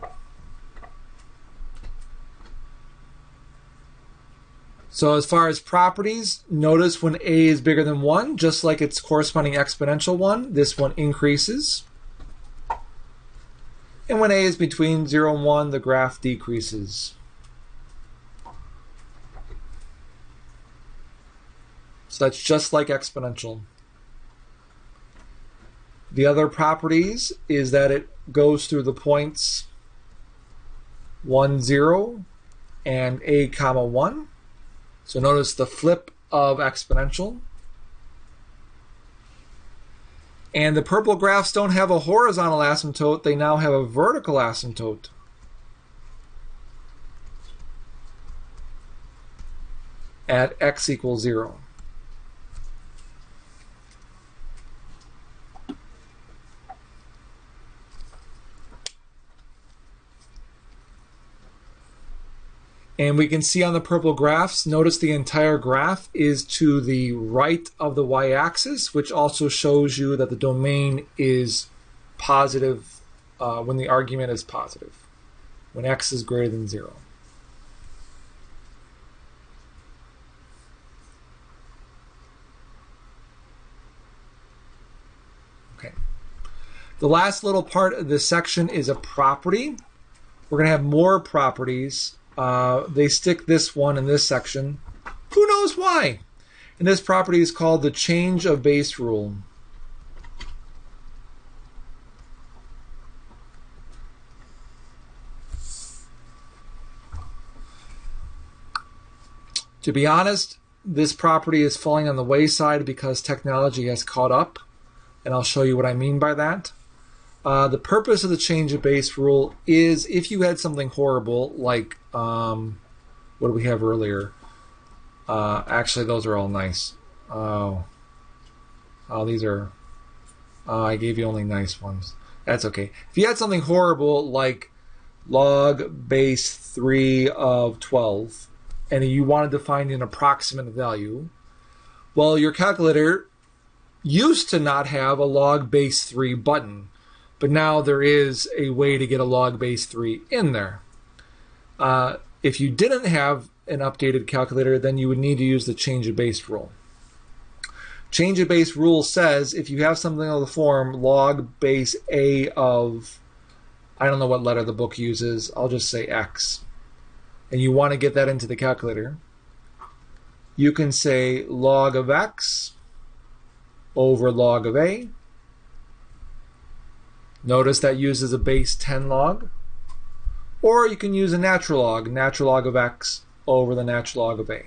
So as far as properties, notice when a is bigger than 1, just like its corresponding exponential one, this one increases. And when a is between 0 and 1, the graph decreases. So that's just like exponential. The other properties is that it goes through the points 1, 0 and a comma 1. So notice the flip of exponential. And the purple graphs don't have a horizontal asymptote, they now have a vertical asymptote. At x equals 0. And we can see on the purple graphs, notice the entire graph is to the right of the y-axis, which also shows you that the domain is positive when the argument is positive, when x is greater than 0. Okay. The last little part of this section is a property. We're going to have more properties. They stick this one in this section. Who knows why? And this property is called the change of base rule. To be honest, this property is falling on the wayside because technology has caught up, and I'll show you what I mean by that. The purpose of the change of base rule is if you had something horrible, like, what did we have earlier? Actually, those are all nice. Oh, these are, I gave you only nice ones. That's okay. If you had something horrible, like log base 3 of 12, and you wanted to find an approximate value, well, your calculator used to not have a log base 3 button. But now there is a way to get a log base 3 in there. If you didn't have an updated calculator, then you would need to use the change of base rule. Change of base rule says if you have something of the form log base a of, I don't know what letter the book uses, I'll just say x, and you want to get that into the calculator, you can say log of x over log of a. Notice that uses a base 10 log. Or you can use a natural log of x over the natural log of a.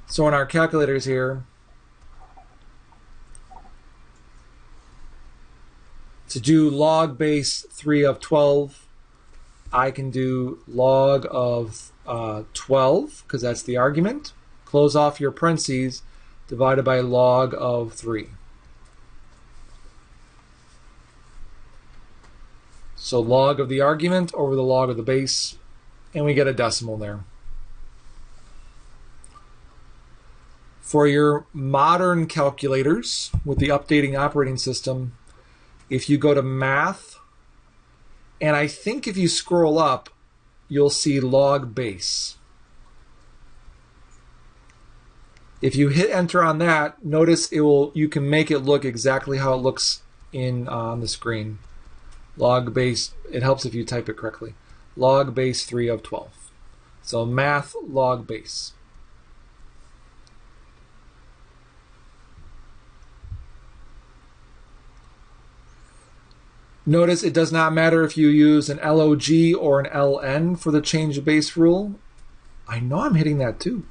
So in our calculators here, To do log base 3 of 12, I can do log of 12, because that's the argument. Close off your parentheses, divided by log of 3. So log of the argument over the log of the base, and we get a decimal there. For your modern calculators with the updating operating system, if you go to Math, and I think if you scroll up, you'll see log base. If you hit enter on that, notice you can make it look exactly how it looks on the screen. Log base, it helps if you type it correctly. Log base 3 of 12. So Math log base. Notice it does not matter if you use an LOG or an LN for the change of base rule. I know I'm hitting that too.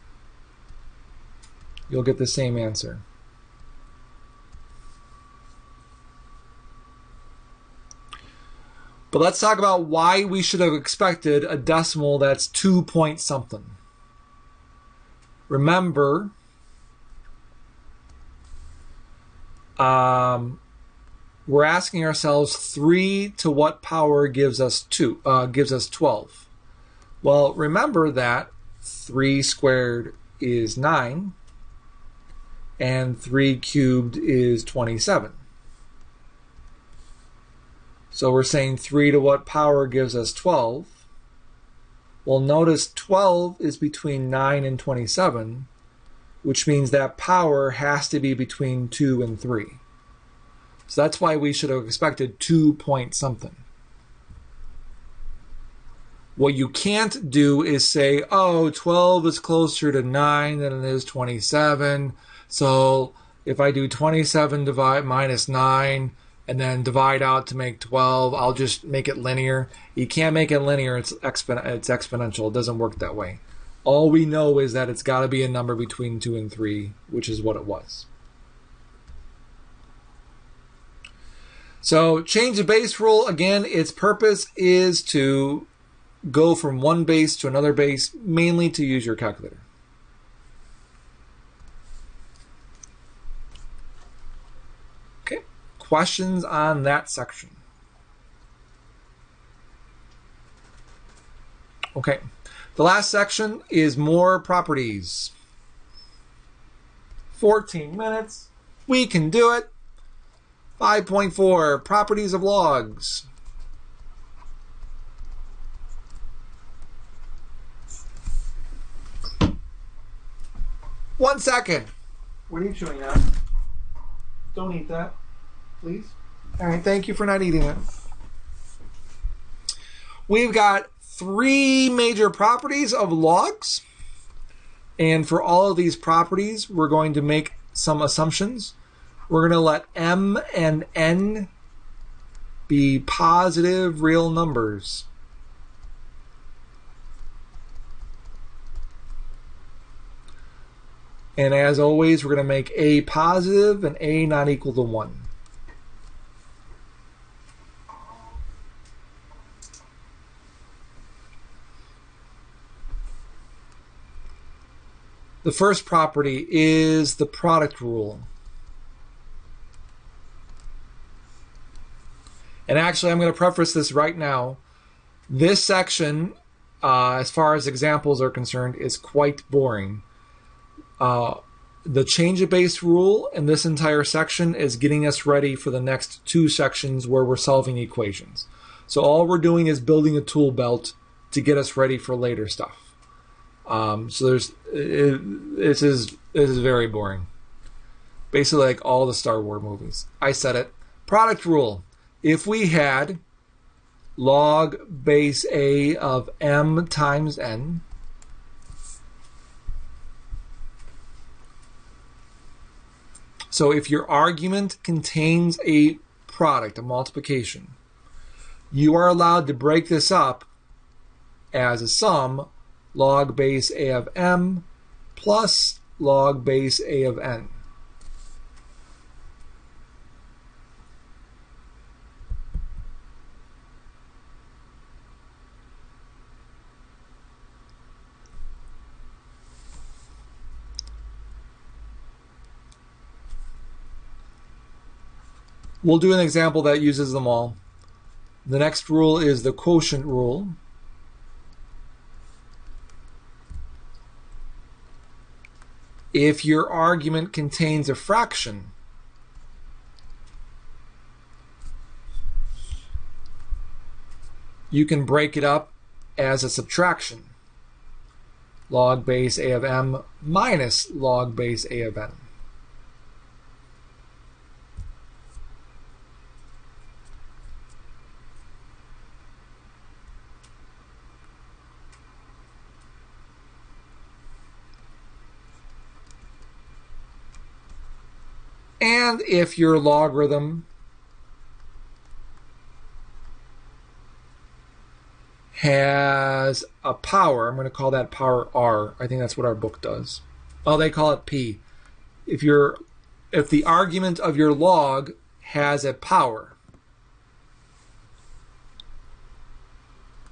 You'll get the same answer. But let's talk about why we should have expected a decimal that's 2 point something. Remember, we're asking ourselves 3 to what power gives us 12. Well, remember that 3 squared is 9 and 3 cubed is 27. So we're saying 3 to what power gives us 12? Well, notice 12 is between 9 and 27, which means that power has to be between 2 and 3. So that's why we should have expected 2 point something. What you can't do is say, oh, 12 is closer to 9 than it is 27. So if I do 27 minus 9, and then divide out to make 12, I'll just make it linear. You can't make it linear, it's exponential. It doesn't work that way. All we know is that it's got to be a number between 2 and 3, which is what it was. So change the base rule, again, its purpose is to go from one base to another base, mainly to use your calculator. Questions on that section? Okay. The last section is more properties. 14 minutes. We can do it. 5.4, properties of logs. One second. What are you chewing at? Don't eat that. Please. All right, thank you for not eating it. We've got 3 major properties of logs. And for all of these properties, we're going to make some assumptions. We're going to let m and n be positive real numbers. And as always, we're going to make a positive and a not equal to 1. The first property is the product rule. And actually, I'm going to preface this right now. This section, as far as examples are concerned, is quite boring. The change of base rule in this entire section is getting us ready for the next 2 sections where we're solving equations. So all we're doing is building a tool belt to get us ready for later stuff. So this is very boring. Basically like all the Star Wars movies. I said it. Product rule. If we had log base A of m times n, so if your argument contains a product, a multiplication, you are allowed to break this up as a sum, log base A of m plus log base A of n. We'll do an example that uses them all. The next rule is the quotient rule. If your argument contains a fraction, you can break it up as a subtraction. Log base a of m minus log base a of n. And if your logarithm has a power, I'm going to call that power r. I think that's what our book does. Oh, they call it p. If the argument of your log has a power,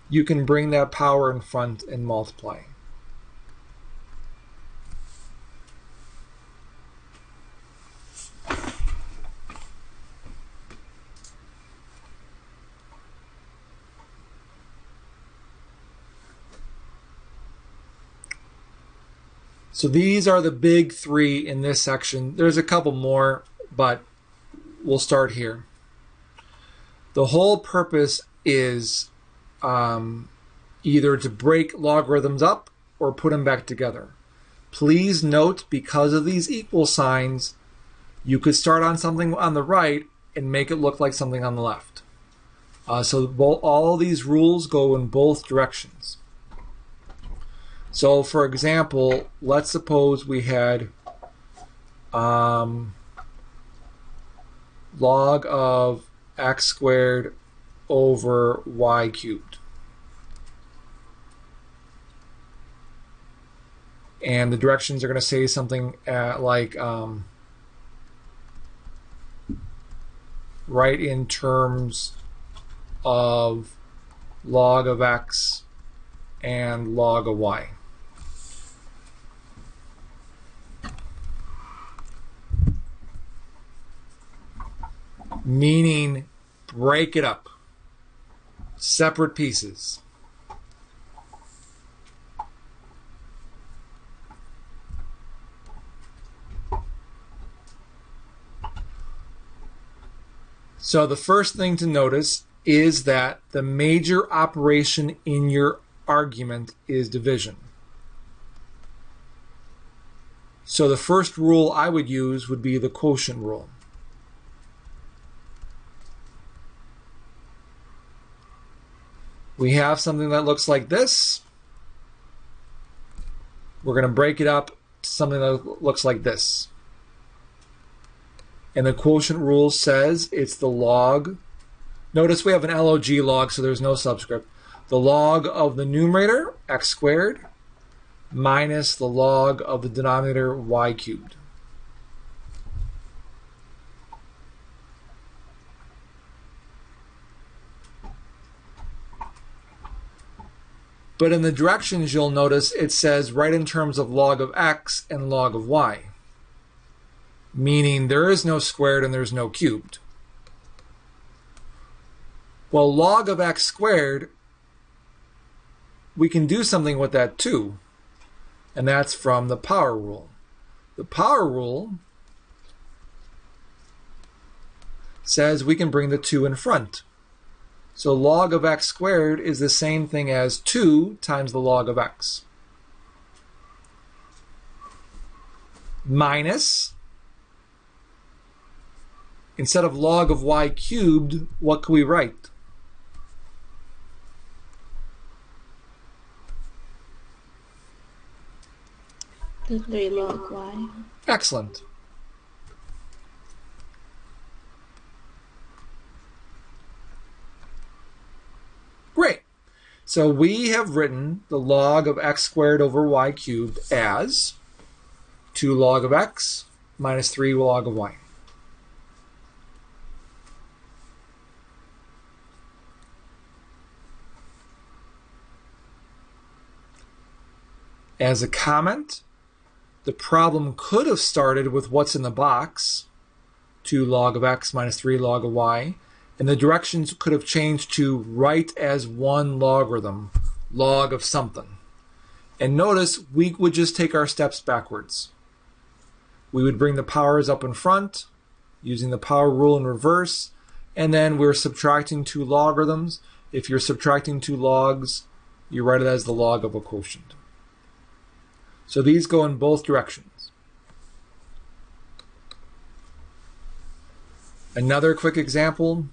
you can bring that power in front and multiply. So these are the big three in this section. There's a couple more, but we'll start here. The whole purpose is either to break logarithms up or put them back together. Please note, because of these equal signs, you could start on something on the right and make it look like something on the left. So all these rules go in both directions. So, for example, let's suppose we had log of x squared over y cubed. And the directions are going to say something like write in terms of log of x and log of y. Meaning, break it up. Separate pieces. So the first thing to notice is that the major operation in your argument is division. So the first rule I would use would be the quotient rule. We have something that looks like this. We're going to break it up to something that looks like this. And the quotient rule says it's the log. Notice we have an log log, so there's no subscript. The log of the numerator, x squared, minus the log of the denominator, y cubed. But in the directions, you'll notice it says right in terms of log of x and log of y. Meaning there is no squared and there's no cubed. Well, log of x squared, we can do something with that too. And that's from the power rule. The power rule says we can bring the 2 in front. So log of x squared is the same thing as 2 times the log of x. Minus, instead of log of y cubed, what can we write?
The 3 log y.
Excellent. Great. So we have written the log of x squared over y cubed as 2 log of x minus 3 log of y. As a comment, the problem could have started with what's in the box, 2 log of x minus 3 log of y. And the directions could have changed to write as one logarithm, log of something. And notice we would just take our steps backwards. We would bring the powers up in front, using the power rule in reverse, and then we're subtracting 2 logarithms. If you're subtracting 2 logs, you write it as the log of a quotient. So these go in both directions. Another quick example.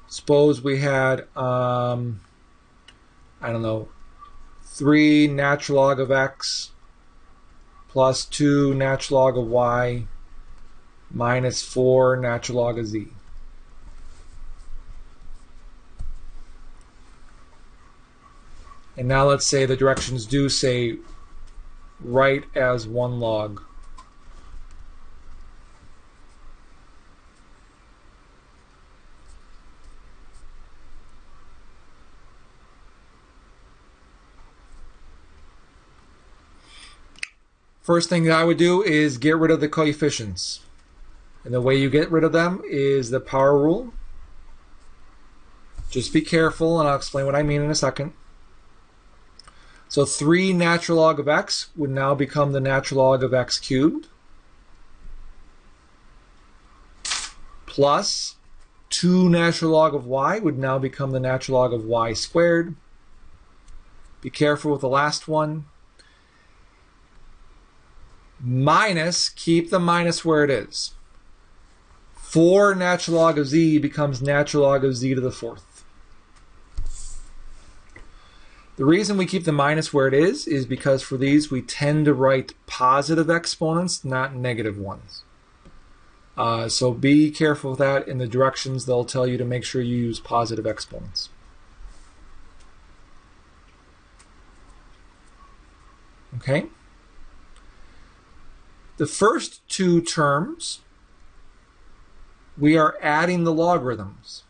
Suppose we had, 3 natural log of x plus 2 natural log of y minus 4 natural log of z. And now let's say the directions do say write as one log. First thing that I would do is get rid of the coefficients. And the way you get rid of them is the power rule. Just be careful, and I'll explain what I mean in a second. So 3 natural log of x would now become the natural log of x cubed, plus 2 natural log of y would now become the natural log of y squared. Be careful with the last one. Minus, keep the minus where it is. 4 natural log of z becomes natural log of z to the 4th. The reason we keep the minus where it is because for these we tend to write positive exponents, not negative ones. So be careful with that. In the directions, they'll tell you to make sure you use positive exponents. Okay? The first 2 terms, we are adding the logarithms.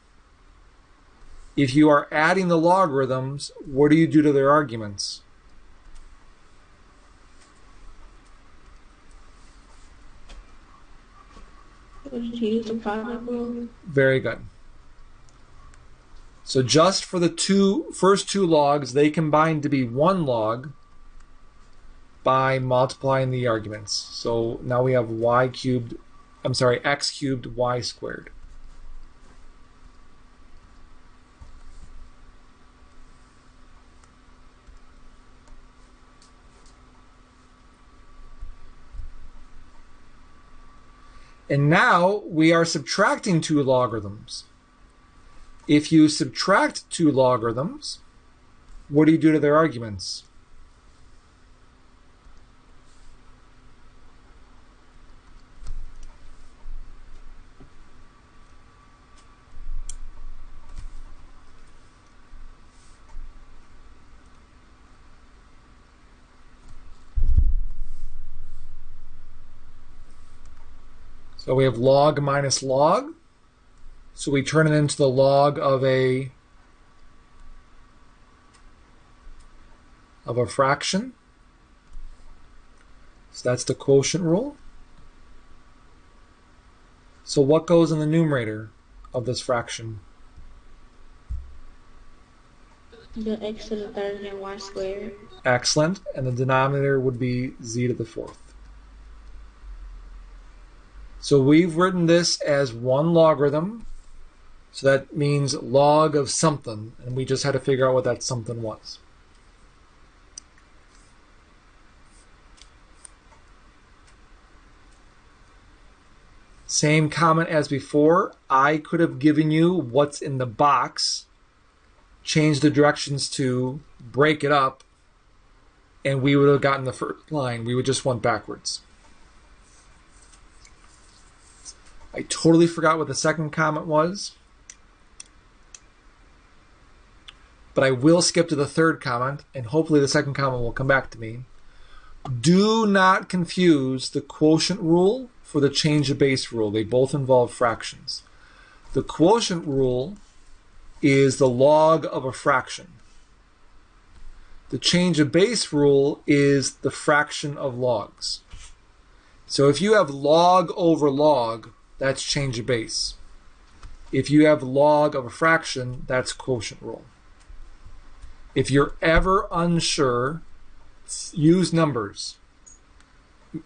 If you are adding the logarithms, what do you do to their arguments?
Would you use the product rule?
Very good. So just for the first two logs, they combine to be 1 log by multiplying the arguments. So now we have x cubed y squared. And now we are subtracting 2 logarithms. If you subtract 2 logarithms, what do you do to their arguments? So we have log minus log. So we turn it into the log of a fraction. So that's the quotient rule. So what goes in the numerator of this fraction?
The x to the 3rd and y squared.
Excellent. And the denominator would be z to the 4th. So we've written this as 1 logarithm. So that means log of something. And we just had to figure out what that something was. Same comment as before. I could have given you what's in the box, change the directions to break it up, and we would have gotten the first line. We would just went backwards. I totally forgot what the second comment was, but I will skip to the third comment, and hopefully the second comment will come back to me. Do not confuse the quotient rule for the change of base rule. They both involve fractions. The quotient rule is the log of a fraction. The change of base rule is the fraction of logs. So if you have log over log, that's change of base. If you have log of a fraction, that's quotient rule. If you're ever unsure, use numbers.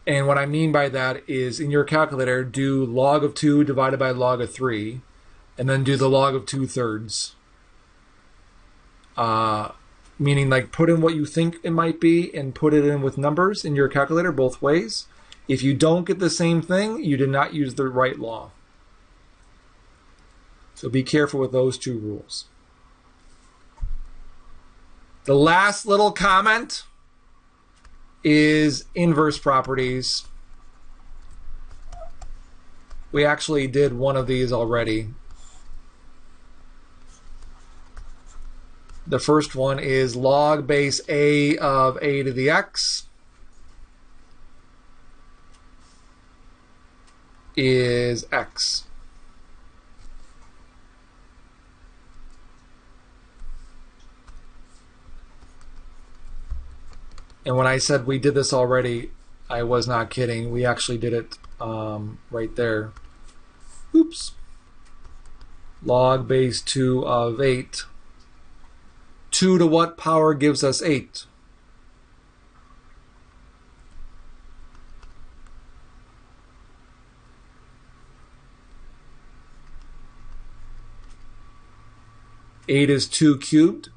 And what I mean by that is in your calculator, do log of 2 divided by log of 3, and then do the log of 2/3. Meaning like put in what you think it might be and put it in with numbers in your calculator both ways. If you don't get the same thing, you did not use the right law. So be careful with those two rules. The last little comment is inverse properties. We actually did one of these already. The first one is log base a of a to the x is x. And when I said we did this already, I was not kidding. We actually did it right there. Oops. Log base 2 of 8. 2 to what power gives us 8? Eight is 2 cubed.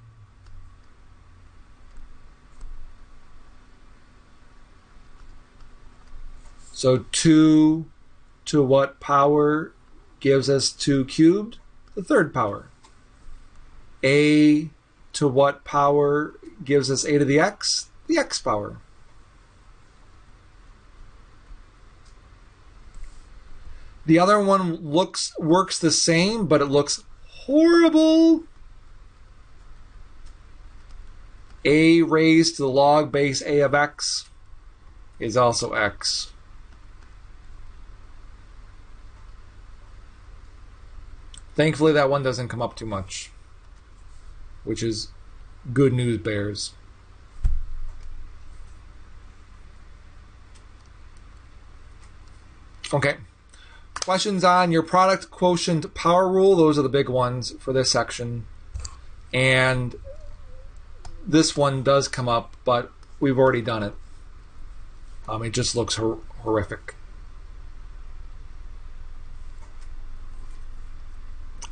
So 2 to what power gives us 2 cubed? The third power. A to what power gives us a to the x? The x power. The other one works the same, but it looks horrible. A raised to the log base a of x is also x. Thankfully, that one doesn't come up too much, which is good news, bears. Okay. Questions on your product quotient power rule. Those are the big ones for this section. And this one does come up, but we've already done it. It just looks horrific.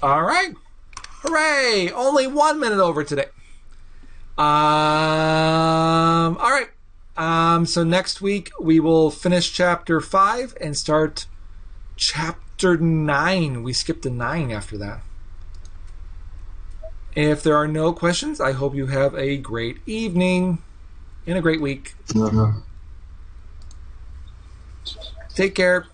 All right. Hooray! Only 1 minute over today. All right. So next week we will finish chapter 5 and start chapter 9. We skipped to 9 after that. If there are no questions, I hope you have a great evening and a great week. Take care.